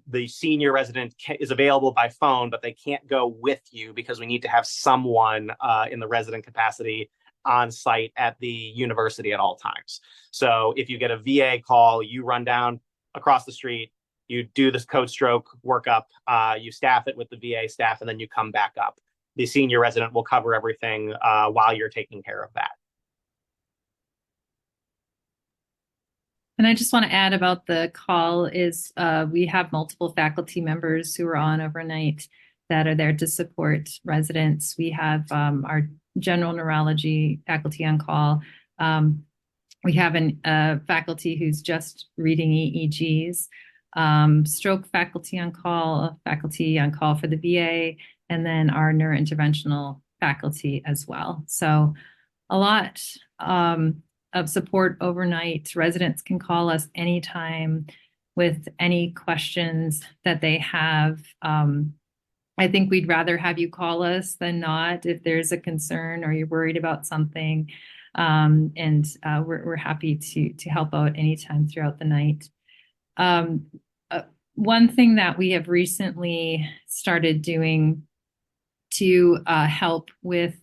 The senior resident is available by phone, but they can't go with you because we need to have someone in the resident capacity on site at the university at all times. So if you get a VA call, you run down across the street, you do this code stroke workup, you staff it with the VA staff, and then you come back up. The senior resident will cover everything while you're taking care of that. And I just want to add about the call is we have multiple faculty members who are on overnight that are there to support residents. We have our general neurology faculty on call. We have a faculty who's just reading EEGs, stroke faculty on call for the VA, and then our neurointerventional faculty as well. So a lot of support overnight. Residents can call us anytime with any questions that they have. I think we'd rather have you call us than not if there's a concern or you're worried about something. And we're happy to help out anytime throughout the night. One thing that we have recently started doing to help with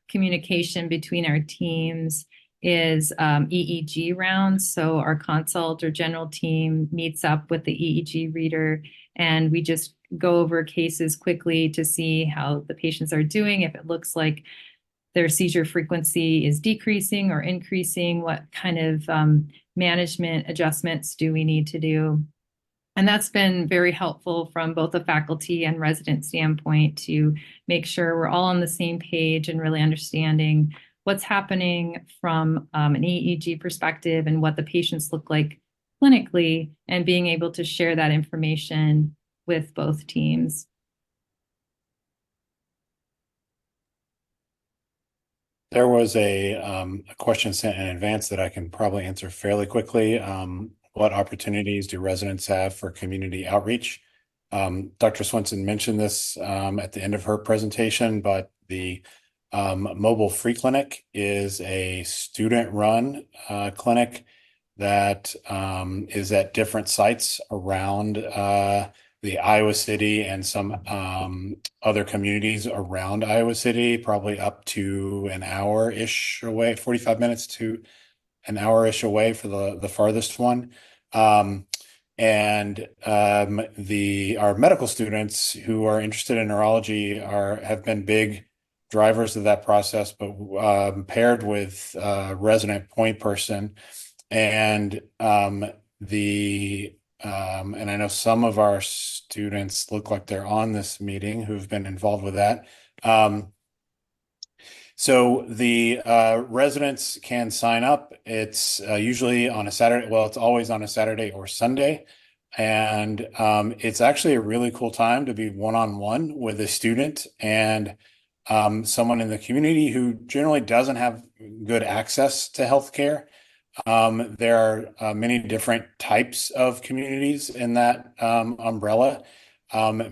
communication between our teams is EEG rounds. So our consult or general team meets up with the EEG reader, and we just go over cases quickly to see how the patients are doing. If it looks like their seizure frequency is decreasing or increasing, what kind of management adjustments do we need to do? And that's been very helpful from both a faculty and resident standpoint to make sure we're all on the same page and really understanding what's happening from an EEG perspective and what the patients look like clinically, and being able to share that information with both teams. There was a question sent in advance that I can probably answer fairly quickly. What opportunities do residents have for community outreach? Dr. Swenson mentioned this at the end of her presentation, but the Mobile Free Clinic is a student-run clinic that is at different sites around the Iowa City and some other communities around Iowa City, probably up to an hour-ish away, 45 minutes to an hour-ish away for the farthest one. And our medical students who are interested in neurology have been big drivers of that process, but paired with resident point person. And and I know some of our students look like they're on this meeting who've been involved with that. So the residents can sign up. It's usually on a Saturday. Well, it's always on a Saturday or Sunday. And it's actually a really cool time to be one-on-one with a student and someone in the community who generally doesn't have good access to healthcare. There are many different types of communities in that umbrella.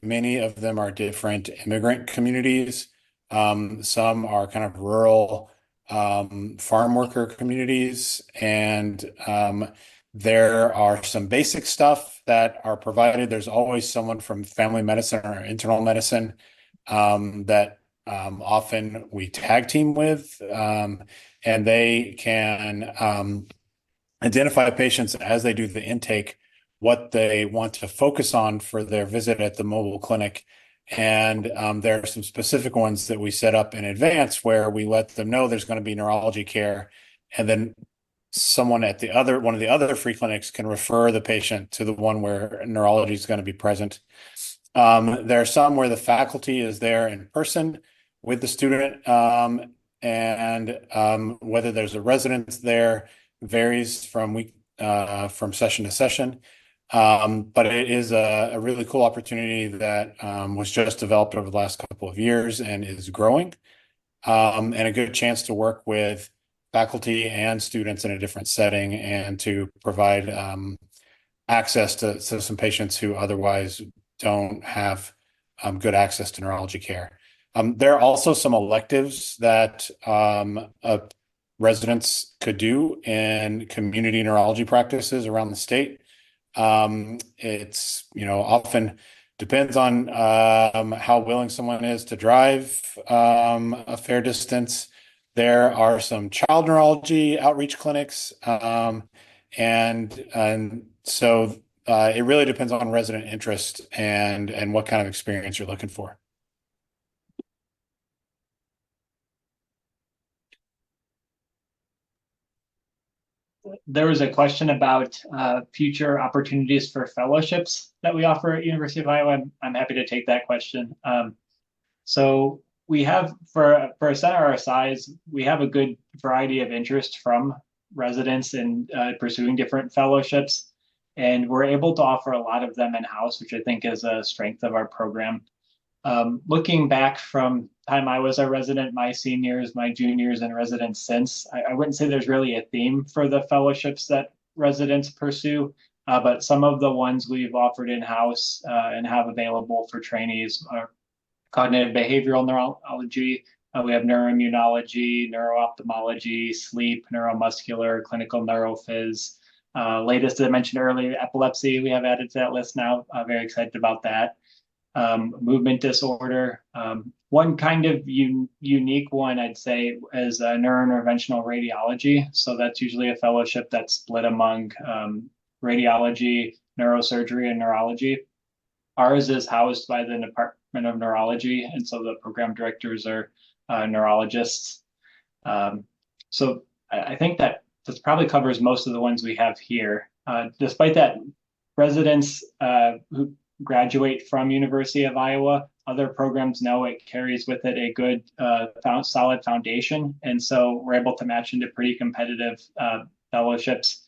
Many of them are different immigrant communities. Some are kind of rural farm worker communities, and there are some basic stuff that are provided. There's always someone from family medicine or internal medicine that often we tag team with, and they can identify patients as they do the intake, what they want to focus on for their visit at the mobile clinic. And there are some specific ones that we set up in advance where we let them know there's going to be neurology care. And then someone at one of the other free clinics can refer the patient to the one where neurology is going to be present. There are some where the faculty is there in person with the student, and whether there's a residence there varies from session to session. But it is a really cool opportunity that was just developed over the last couple of years and is growing, and a good chance to work with faculty and students in a different setting and to provide access to some patients who otherwise don't have good access to neurology care. There are also some electives that residents could do in community neurology practices around the state. It's, often depends on how willing someone is to drive a fair distance. There are some child neurology outreach clinics, and so it really depends on resident interest and what kind of experience you're looking for. There was a question about future opportunities for fellowships that we offer at University of Iowa. I'm happy to take that question. So we have, for a center our size, we have a good variety of interest from residents in pursuing different fellowships. And we're able to offer a lot of them in-house, which I think is a strength of our program. Looking back from time I was a resident, my seniors, my juniors, and residents since, I wouldn't say there's really a theme for the fellowships that residents pursue, but some of the ones we've offered in-house and have available for trainees are cognitive behavioral neurology. We have neuroimmunology, neuro-ophthalmology, sleep, neuromuscular, clinical neurophys. Latest, as I mentioned earlier, epilepsy, we have added to that list now. Very excited about that. Movement disorder. One kind of unique one, I'd say, is neurointerventional radiology. So that's usually a fellowship that's split among radiology, neurosurgery, and neurology. Ours is housed by the Department of Neurology, and so the program directors are neurologists. So I think that this probably covers most of the ones we have here. Despite that, residents who graduate from University of Iowa, other programs know it carries with it a good, solid foundation. And so we're able to match into pretty competitive fellowships,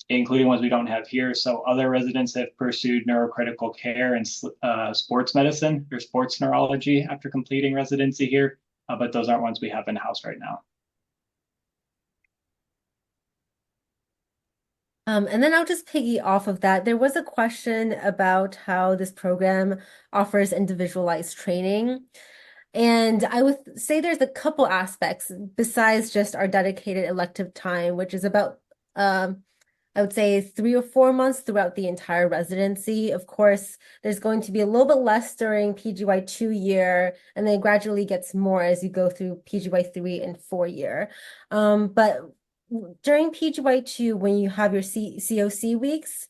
including ones we don't have here. So other residents have pursued neurocritical care and sports medicine or sports neurology after completing residency here, but those aren't ones we have in-house right now. And then I'll just piggy off of that. There was a question about how this program offers individualized training. And I would say there's a couple aspects besides just our dedicated elective time, which is about, I would say 3 or 4 months throughout the entire residency. Of course, there's going to be a little bit less during PGY 2 year, and then it gradually gets more as you go through PGY 3 and 4 year. But during PGY2, when you have your COC weeks,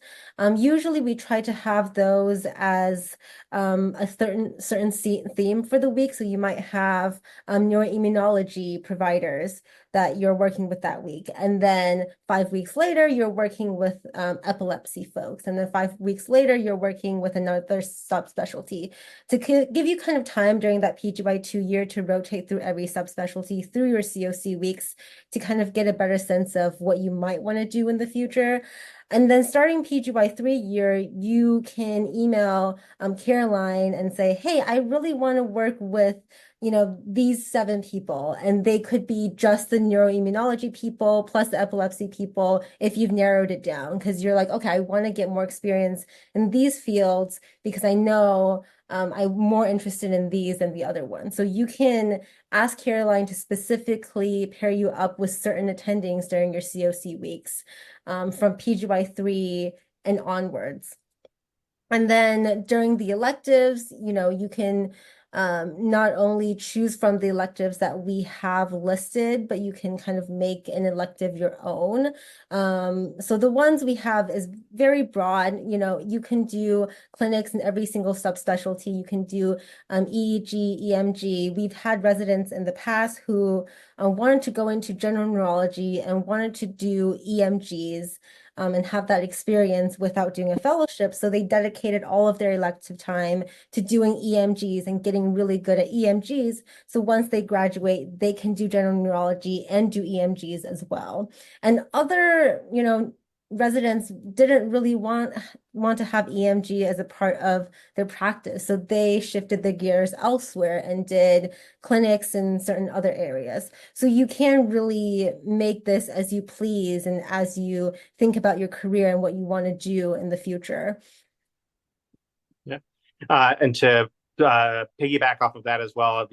usually we try to have those as a certain theme for the week. So you might have neuroimmunology providers that you're working with that week. And then 5 weeks later, you're working with epilepsy folks. And then 5 weeks later, you're working with another subspecialty to give you kind of time during that PGY2 year to rotate through every subspecialty through your COC weeks to kind of get a better sense of what you might want to do in the future. And then starting PGY3 year, you can email Caroline and say, hey, I really want to work with these 7 people, and they could be just the neuroimmunology people plus the epilepsy people if you've narrowed it down, because you're like, okay, I want to get more experience in these fields because I know I'm more interested in these than the other one. So you can ask Caroline to specifically pair you up with certain attendings during your COC weeks from PGY3 and onwards. And then during the electives, you can not only choose from the electives that we have listed, but you can kind of make an elective your own. So the ones we have is very broad. You can do clinics in every single subspecialty. You can do EEG, EMG. We've had residents in the past who wanted to go into general neurology and wanted to do EMGs. And have that experience without doing a fellowship. So they dedicated all of their elective time to doing EMGs and getting really good at EMGs. So once they graduate, they can do general neurology and do EMGs as well. And other, residents didn't really want to have EMG as a part of their practice. So they shifted the gears elsewhere and did clinics in certain other areas. So you can really make this as you please and as you think about your career and what you want to do in the future. Yeah. And to piggyback off of that as well,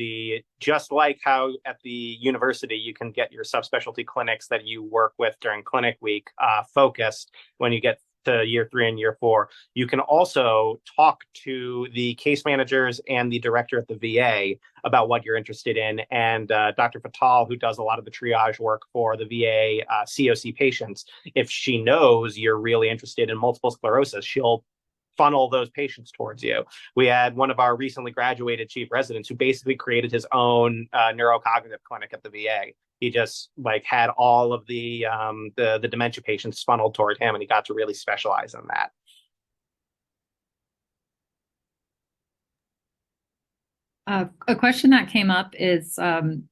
just like how at the university you can get your subspecialty clinics that you work with during clinic week focused when you get to year 3 and year 4, you can also talk to the case managers and the director at the VA about what you're interested in. And Dr. Fatal, who does a lot of the triage work for the VA COC patients, if she knows you're really interested in multiple sclerosis, she'll funnel those patients towards you. We had one of our recently graduated chief residents who basically created his own neurocognitive clinic at the VA. He just had all of the dementia patients funneled toward him, and he got to really specialize in that. A question that came up is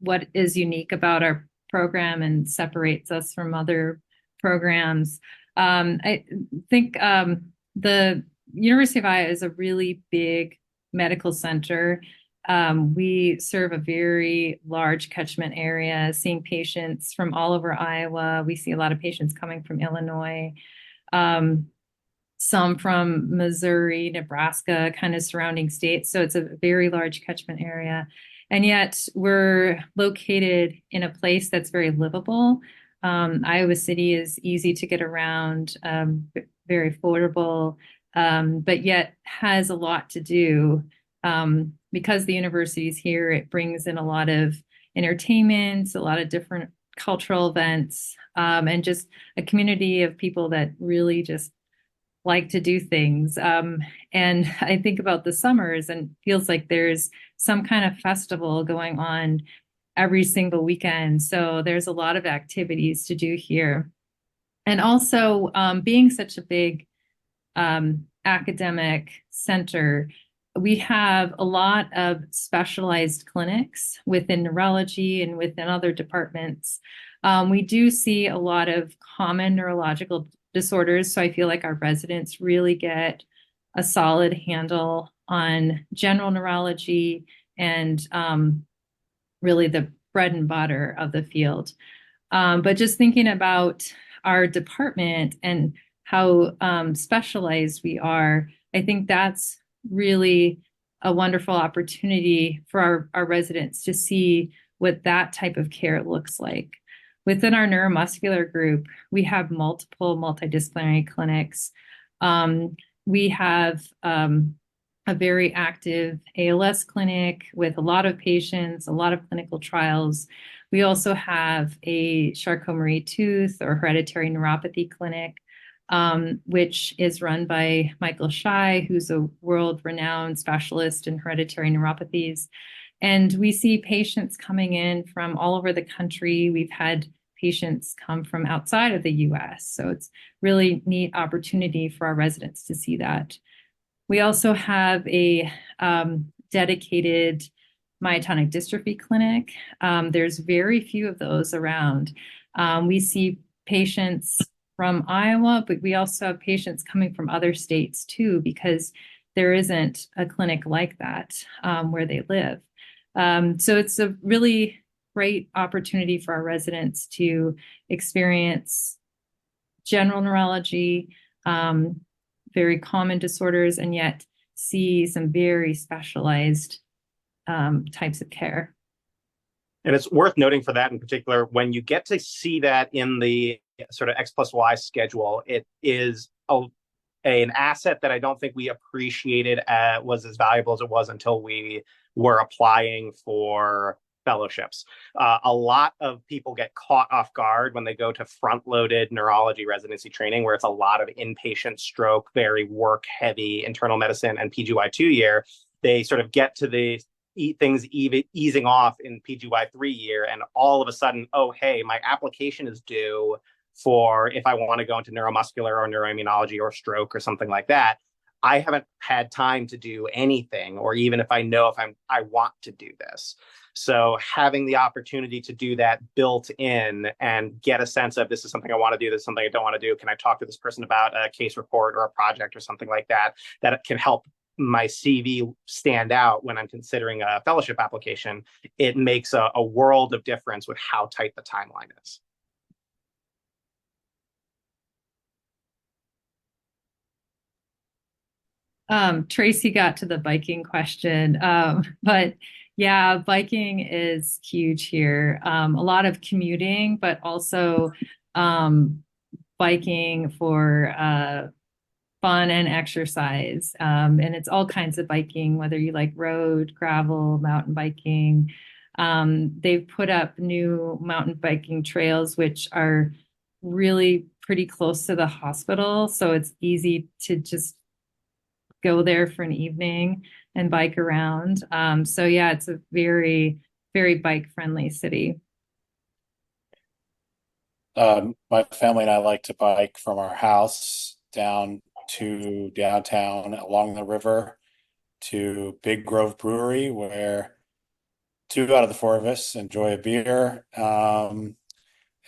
what is unique about our program and separates us from other programs. I think the University of Iowa is a really big medical center. We serve a very large catchment area, seeing patients from all over Iowa. We see a lot of patients coming from Illinois, some from Missouri, Nebraska, kind of surrounding states. So it's a very large catchment area. And yet we're located in a place that's very livable. Iowa City is easy to get around, very affordable, but yet has a lot to do. Because the university is here, it brings in a lot of entertainment, a lot of different cultural events, and just a community of people that really just like to do things. And I think about the summers and feels like there's some kind of festival going on every single weekend. So there's a lot of activities to do here. And also being such a big academic center, we have a lot of specialized clinics within neurology and within other departments. We do see a lot of common neurological disorders, so I feel like our residents really get a solid handle on general neurology and really the bread and butter of the field. But just thinking about our department and how specialized we are, I think that's really a wonderful opportunity for our residents to see what that type of care looks like. Within our neuromuscular group, we have multiple multidisciplinary clinics. We have a very active ALS clinic with a lot of patients, a lot of clinical trials. We also have a Charcot-Marie-Tooth or hereditary neuropathy clinic, which is run by Michael Shai, who's a world-renowned specialist in hereditary neuropathies. And we see patients coming in from all over the country. We've had patients come from outside of the US. So it's really neat opportunity for our residents to see that. We also have a dedicated myotonic dystrophy clinic. There's very few of those around. We see patients from Iowa, but we also have patients coming from other states too, because there isn't a clinic like that where they live. So it's a really great opportunity for our residents to experience general neurology, very common disorders, and yet see some very specialized types of care. And it's worth noting for that in particular, when you get to see that in the sort of X+Y schedule, it is an asset that I don't think we appreciated was as valuable as it was until we were applying for fellowships. A lot of people get caught off guard when they go to front-loaded neurology residency training, where it's a lot of inpatient stroke, very work-heavy internal medicine and PGY2 year. They sort of get to the things easing off in PGY3 year, and all of a sudden, oh, hey, my application is due for if I want to go into neuromuscular or neuroimmunology or stroke or something like that. I haven't had time to do anything, or even if I know if I want to do this. So having the opportunity to do that built in and get a sense of this is something I want to do, this is something I don't want to do. Can I talk to this person about a case report or a project or something like that, that can help my CV stand out when I'm considering a fellowship application? It makes a world of difference with how tight the timeline is. Tracy got to the biking question, but yeah, biking is huge here. A lot of commuting, but also biking for fun and exercise. And it's all kinds of biking, whether you like road, gravel, mountain biking. They've put up new mountain biking trails, which are really pretty close to the hospital. So it's easy to just go there for an evening and bike around. So yeah, it's a very, very bike-friendly city. My family and I like to bike from our house down to downtown along the river to Big Grove Brewery, where 2 out of the 4 of us enjoy a beer.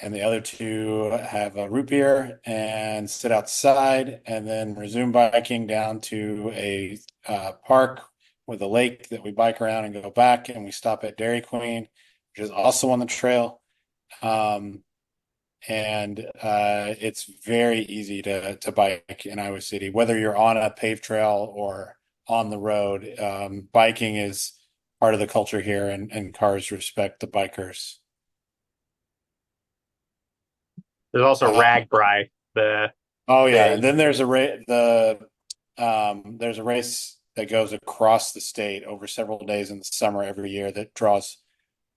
And the other 2 have a root beer and sit outside, and then resume biking down to a park with a lake that we bike around and go back, and we stop at Dairy Queen, which is also on the trail. And it's very easy to bike in Iowa City, whether you're on a paved trail or on the road. Biking is part of the culture here, and cars respect the bikers. There's also RAGBRAI, Oh yeah, and then there's a race that goes across the state over several days in the summer every year that draws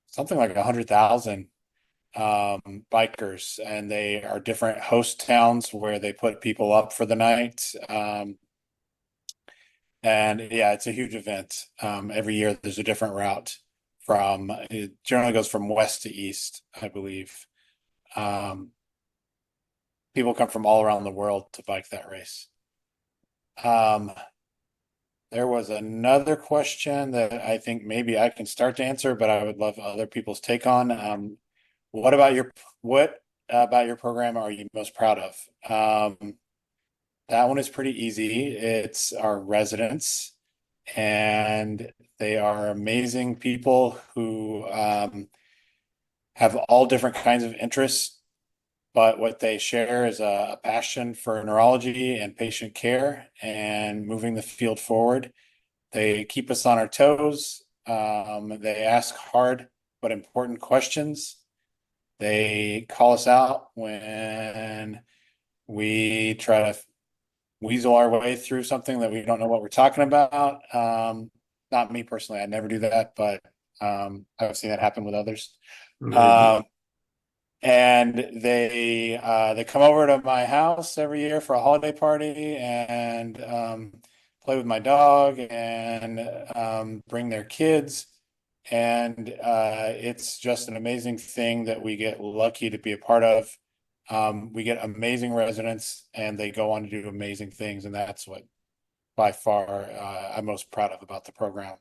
something like 100,000 bikers, and they are different host towns where they put people up for the night. And yeah, it's a huge event. Every year there's a different route it generally goes from west to east, I believe. People come from all around the world to bike that race. There was another question that I think maybe I can start to answer, but I would love other people's take on. What about your program are you most proud of? That one is pretty easy. It's our residents, and they are amazing people who have all different kinds of interests, but what they share is a passion for neurology and patient care and moving the field forward. They keep us on our toes. They ask hard but important questions. They call us out when we try to weasel our way through something that we don't know what we're talking about. Not me personally, I'd never do that, but I've seen that happen with others. And they come over to my house every year for a holiday party and play with my dog and bring their kids. And it's just an amazing thing that we get lucky to be a part of. We get amazing residents and they go on to do amazing things. And that's what by far I'm most proud of about the program.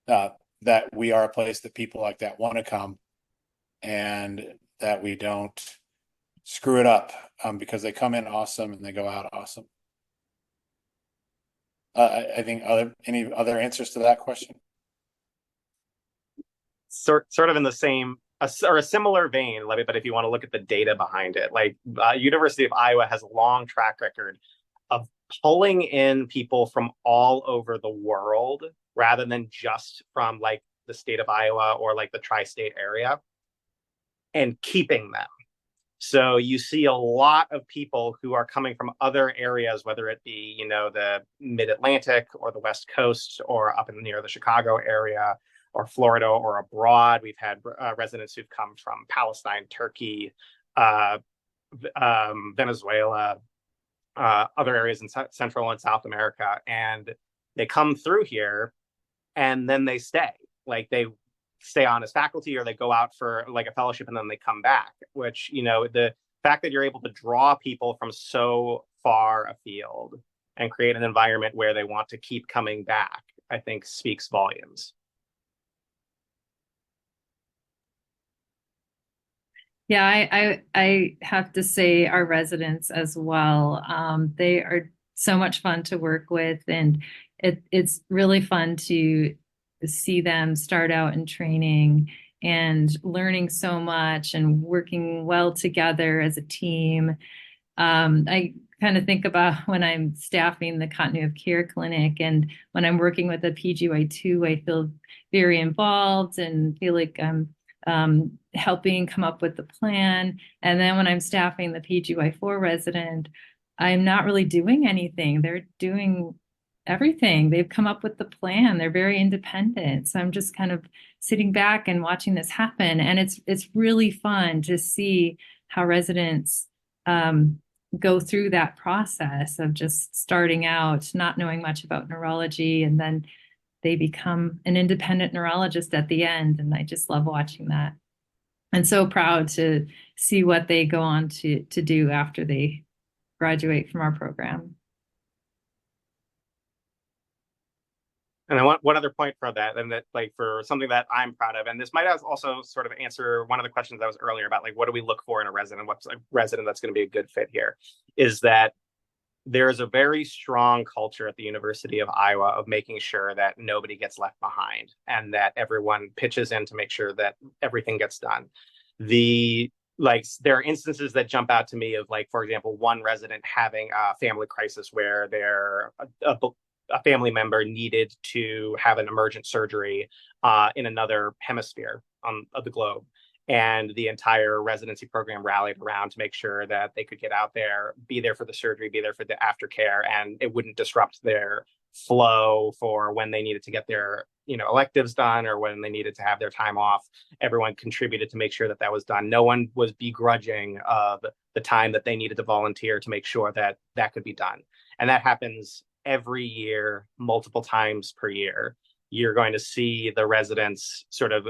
That we are a place that people like that want to come and that we don't screw it up because they come in awesome and they go out awesome. I think any other answers to that question? Sort of in the same or a similar vein, but if you want to look at the data behind it, like University of Iowa has a long track record of pulling in people from all over the world rather than just from like the state of Iowa or like the tri-state area and keeping them. So you see a lot of people who are coming from other areas, whether it be, the mid-Atlantic or the West Coast or up in near the Chicago area or Florida or abroad. We've had residents who've come from Palestine, Turkey, Venezuela, other areas in Central and South America. And they come through here and then they stay. Like they stay on as faculty or they go out for like a fellowship and then they come back, which, the fact that you're able to draw people from so far afield and create an environment where they want to keep coming back, I think speaks volumes. Yeah, I have to say our residents as well. They are so much fun to work with, and it's really fun to see them start out in training and learning so much and working well together as a team. I kind of think about when I'm staffing the continuity of care clinic and when I'm working with a PGY2, I feel very involved and feel like I'm helping come up with the plan. And then when I'm staffing the PGY4 resident, I'm not really doing anything. They're doing everything. They've come up with the plan. They're very independent. So I'm just kind of sitting back and watching this happen. And it's really fun to see how residents go through that process of just starting out, not knowing much about neurology, and then they become an independent neurologist at the end. And I just love watching that. And so proud to see what they go on to do after they graduate from our program. And I want one other point for that, and that like for something that I'm proud of, and this might also sort of answer one of the questions that was earlier about like what do we look for in a resident, what's a resident that's going to be a good fit here, is that there is a very strong culture at the University of Iowa of making sure that nobody gets left behind and that everyone pitches in to make sure that everything gets done. There are instances that jump out to me of like, for example, one resident having a family crisis where a family member needed to have an emergent surgery in another hemisphere of the globe. And the entire residency program rallied around to make sure that they could get out there, be there for the surgery, be there for the aftercare, and it wouldn't disrupt their flow for when they needed to get their electives done or when they needed to have their time off. Everyone contributed to make sure that that was done. No one was begrudging of the time that they needed to volunteer to make sure that that could be done. And that happens every year, multiple times per year. You're going to see the residents sort of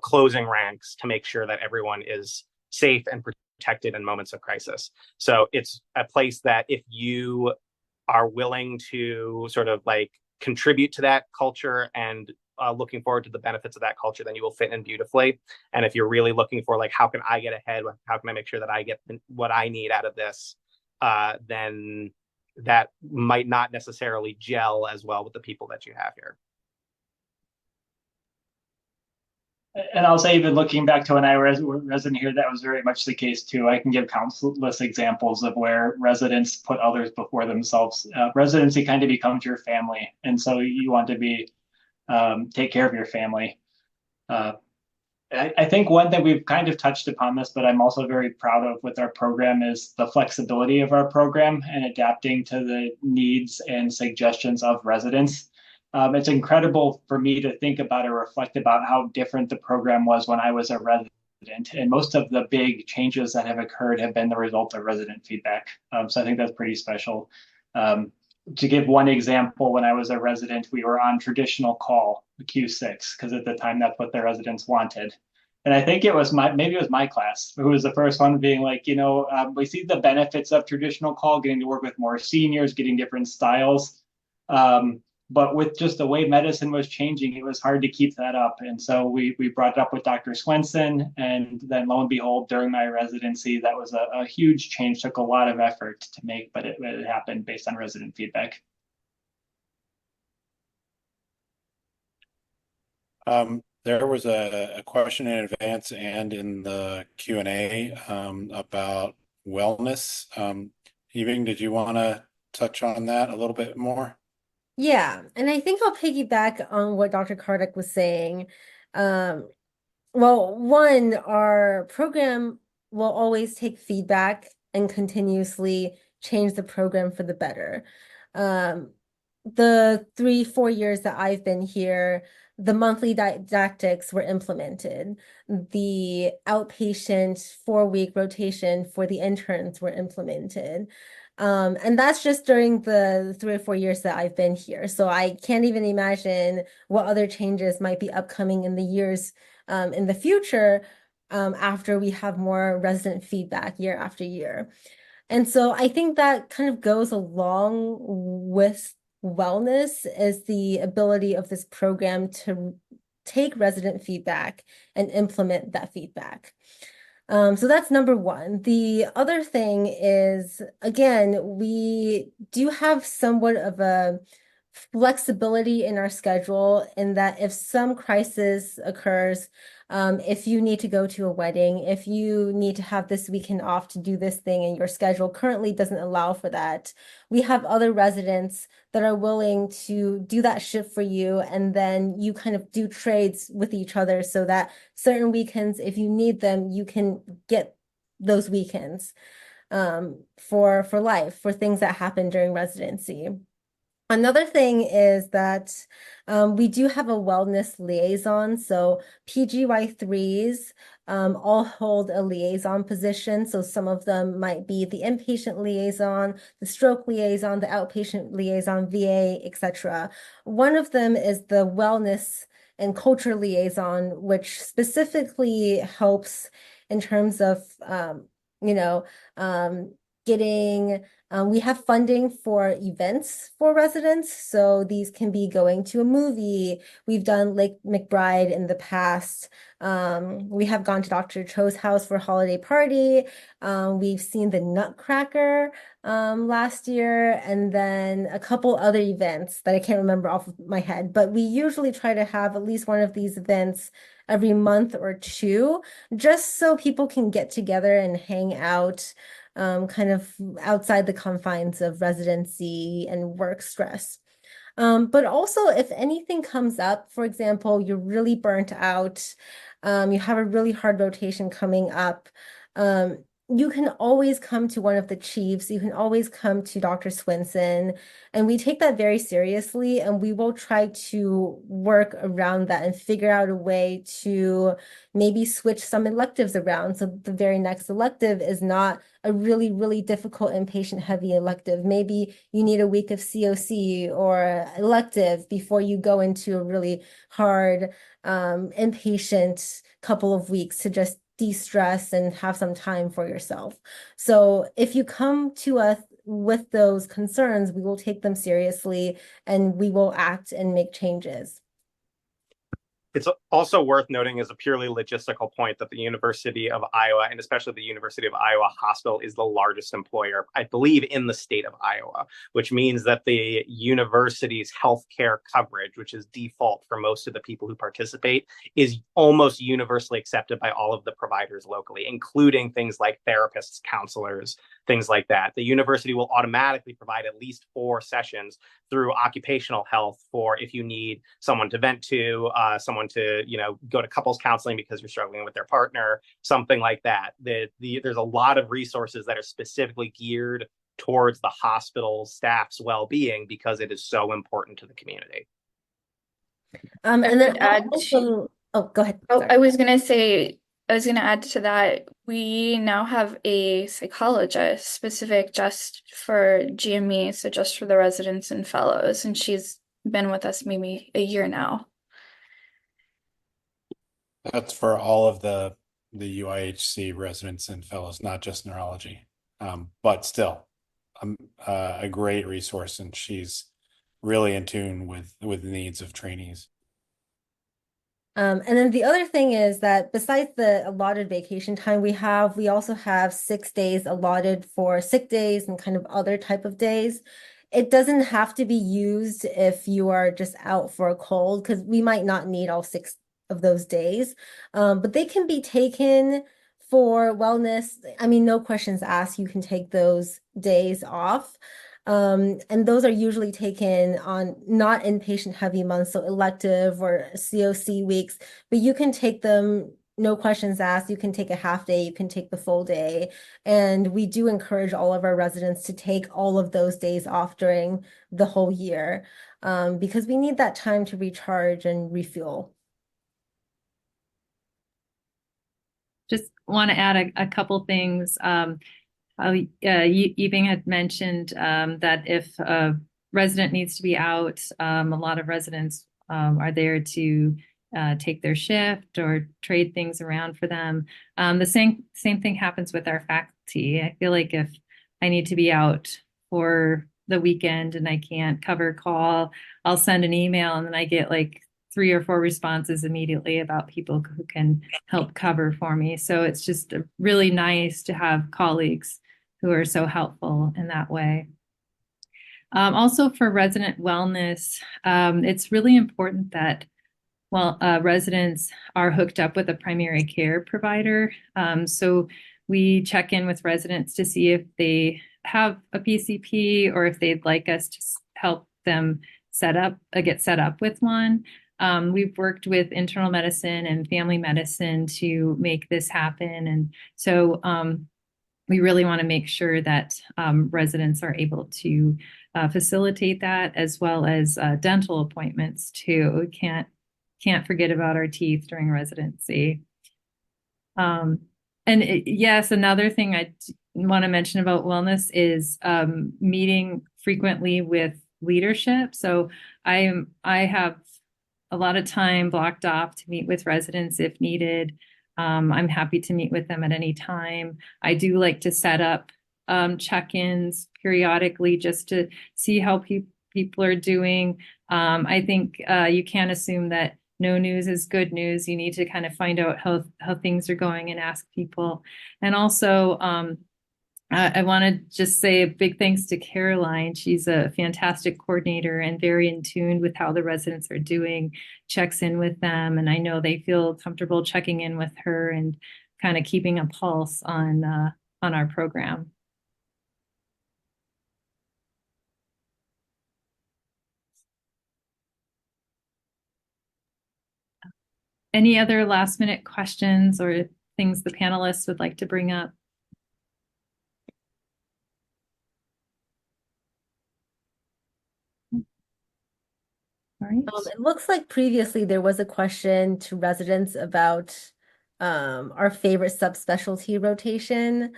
closing ranks to make sure that everyone is safe and protected in moments of crisis. So it's a place that if you are willing to sort of like contribute to that culture and looking forward to the benefits of that culture, then you will fit in beautifully. And if you're really looking for like, how can I get ahead? How can I make sure that I get what I need out of this? Then that might not necessarily gel as well with the people that you have here. And I'll say, even looking back to when I was resident here, that was very much the case too. I can give countless examples of where residents put others before themselves. Residency kind of becomes your family, and so you want to be take care of your family. I think one that we've kind of touched upon this, but I'm also very proud of with our program is the flexibility of our program and adapting to the needs and suggestions of residents. It's incredible for me to think about or reflect about how different the program was when I was a resident. And most of the big changes that have occurred have been the result of resident feedback. So I think that's pretty special. To give one example, when I was a resident, we were on traditional call, Q6, because at the time that's what the residents wanted. And I think it was maybe it was my class who was the first one being like, we see the benefits of traditional call, getting to work with more seniors, getting different styles. But with just the way medicine was changing, it was hard to keep that up. And so we brought it up with Dr. Swenson. And then lo and behold, during my residency, that was a huge change, took a lot of effort to make, but it happened based on resident feedback. There was a question in advance and in the Q&A about wellness. Yibing, did you want to touch on that a little bit more? Yeah, and I think I'll piggyback on what Dr. Kardec was saying. Well, one, our program will always take feedback and continuously change the program for the better. The 3-4 years that I've been here, the monthly didactics were implemented. The outpatient 4-week rotation for the interns were implemented. And that's just during the 3 or 4 years that I've been here. So I can't even imagine what other changes might be upcoming in the years in the future after we have more resident feedback year after year. And so I think that kind of goes along with wellness is the ability of this program to take resident feedback and implement that feedback. So that's number one. The other thing is, again, we do have somewhat of a flexibility in our schedule in that if some crisis occurs, if you need to go to a wedding, if you need to have this weekend off to do this thing and your schedule currently doesn't allow for that, we have other residents that are willing to do that shift for you. And then you kind of do trades with each other so that certain weekends, if you need them, you can get those weekends for life, for things that happen during residency. Another thing is that we do have a wellness liaison. So PGY3s all hold a liaison position. So some of them might be the inpatient liaison, the stroke liaison, the outpatient liaison, VA, etc. One of them is the wellness and culture liaison, which specifically helps in terms of, getting we have funding for events for residents. So these can be going to a movie. We've done Lake McBride in the past. We have gone to Dr. Cho's house for a holiday party. We've seen the Nutcracker last year, and then a couple other events that I can't remember off of my head. But we usually try to have at least one of these events every month or two, just so people can get together and hang out kind of outside the confines of residency and work stress. But also, if anything comes up, for example, you're really burnt out, you have a really hard rotation coming up, you can always come to one of the chiefs. You can always come to Dr. Swenson. And we take that very seriously. And we will try to work around that and figure out a way to maybe switch some electives around. So the very next elective is not a really, really difficult inpatient heavy elective. Maybe you need a week of COC or elective before you go into a really hard inpatient couple of weeks to just de-stress and have some time for yourself. So if you come to us with those concerns, we will take them seriously and we will act and make changes. It's also worth noting as a purely logistical point that the University of Iowa, and especially the University of Iowa Hospital, is the largest employer, I believe, in the state of Iowa, which means that the university's healthcare coverage, which is default for most of the people who participate, is almost universally accepted by all of the providers locally, including things like therapists, counselors, things like that. The university will automatically provide at least 4 sessions through occupational health for if you need someone to vent to, someone to, go to couples counseling because you're struggling with their partner, something like that. There's a lot of resources that are specifically geared towards the hospital staff's well-being because it is so important to the community. And I then would add also, oh, go ahead. Oh, Sorry. I was gonna say, I was gonna add to that, we now have a psychologist specific just for GME, so just for the residents and fellows, and she's been with us maybe a year now. That's for all of the UIHC residents and fellows, not just neurology. But still, a great resource, and she's really in tune with the needs of trainees. And then the other thing is that besides the allotted vacation time we also have 6 days allotted for sick days and kind of other type of days. It doesn't have to be used if you are just out for a cold, because we might not need all 6 of those days. But they can be taken for wellness. I mean, no questions asked, you can take those days off. And those are usually taken on not inpatient heavy months, so elective or COC weeks, but you can take them, no questions asked. You can take a half day, you can take the full day. And we do encourage all of our residents to take all of those days off during the whole year, because we need that time to recharge and refuel. Just want to add a couple things. Yibing had mentioned that if a resident needs to be out, a lot of residents are there to take their shift or trade things around for them. The same thing happens with our faculty. I feel like if I need to be out for the weekend and I can't cover call, I'll send an email and then I get like 3 or 4 responses immediately about people who can help cover for me. So it's just really nice to have colleagues who are so helpful in that way. Also for resident wellness, it's really important that residents are hooked up with a primary care provider. So we check in with residents to see if they have a PCP or if they'd like us to help them get set up with one. We've worked with internal medicine and family medicine to make this happen. And so we really want to make sure that residents are able to facilitate that, as well as dental appointments too. We can't forget about our teeth during residency. Yes, another thing I want to mention about wellness is meeting frequently with leadership. So I have a lot of time blocked off to meet with residents if needed. I'm happy to meet with them at any time. I do like to set up check-ins periodically just to see how people are doing. I think you can't assume that no news is good news. You need to kind of find out how things are going and ask people. And also, I want to just say a big thanks to Caroline. She's a fantastic coordinator and very in tune with how the residents are doing, checks in with them. And I know they feel comfortable checking in with her and kind of keeping a pulse on our program. Any other last minute questions or things the panelists would like to bring up? All right. It looks like previously there was a question to residents about our favorite subspecialty rotation.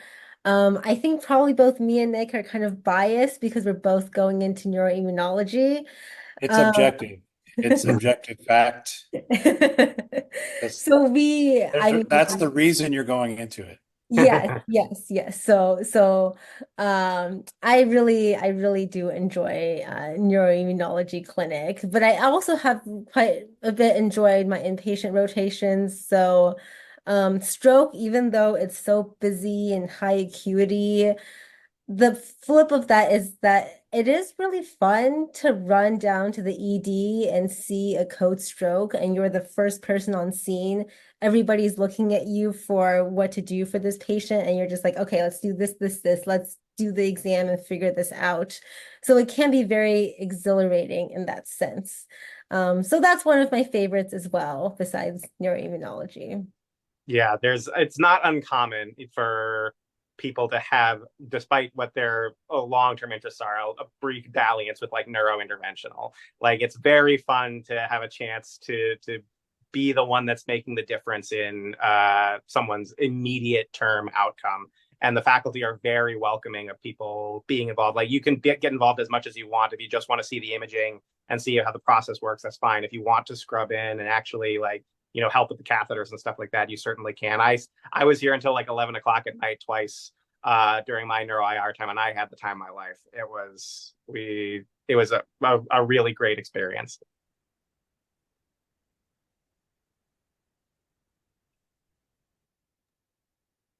I think probably both me and Nick are kind of biased because we're both going into neuroimmunology. It's objective. It's objective fact. So That's the reason you're going into it. Yes. So I really do enjoy neuroimmunology clinic, but I also have quite a bit enjoyed my inpatient rotations. So stroke, even though it's so busy and high acuity, the flip of that is that it is really fun to run down to the ED and see a code stroke and you're the first person on scene. Everybody's looking at you for what to do for this patient, and you're just like, okay, let's do this, this, this. Let's do the exam and figure this out. So it can be very exhilarating in that sense. So that's one of my favorites as well, besides neuroimmunology. Yeah, it's not uncommon for people to have, despite what their long-term interests are, a brief dalliance with like neurointerventional. Like it's very fun to have a chance to be the one that's making the difference in someone's immediate term outcome. And the faculty are very welcoming of people being involved. Like you can get involved as much as you want. If you just want to see the imaging and see how the process works, that's fine. If you want to scrub in and actually like, help with the catheters and stuff like that, you certainly can. I was here until like 11 o'clock at night twice during my neuro IR time, and I had the time of my life. It was a really great experience.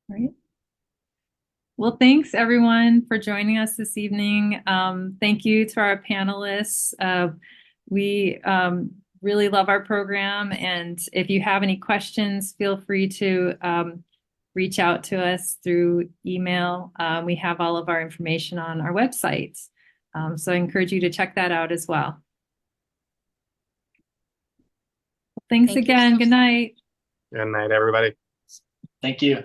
Right. Well, thanks everyone for joining us this evening. Thank you to our panelists. We really love our program, and if you have any questions, feel free to reach out to us through email. We have all of our information on our website, so I encourage you to check that out as well. Thanks again. Good night. Good night, everybody. Thank you.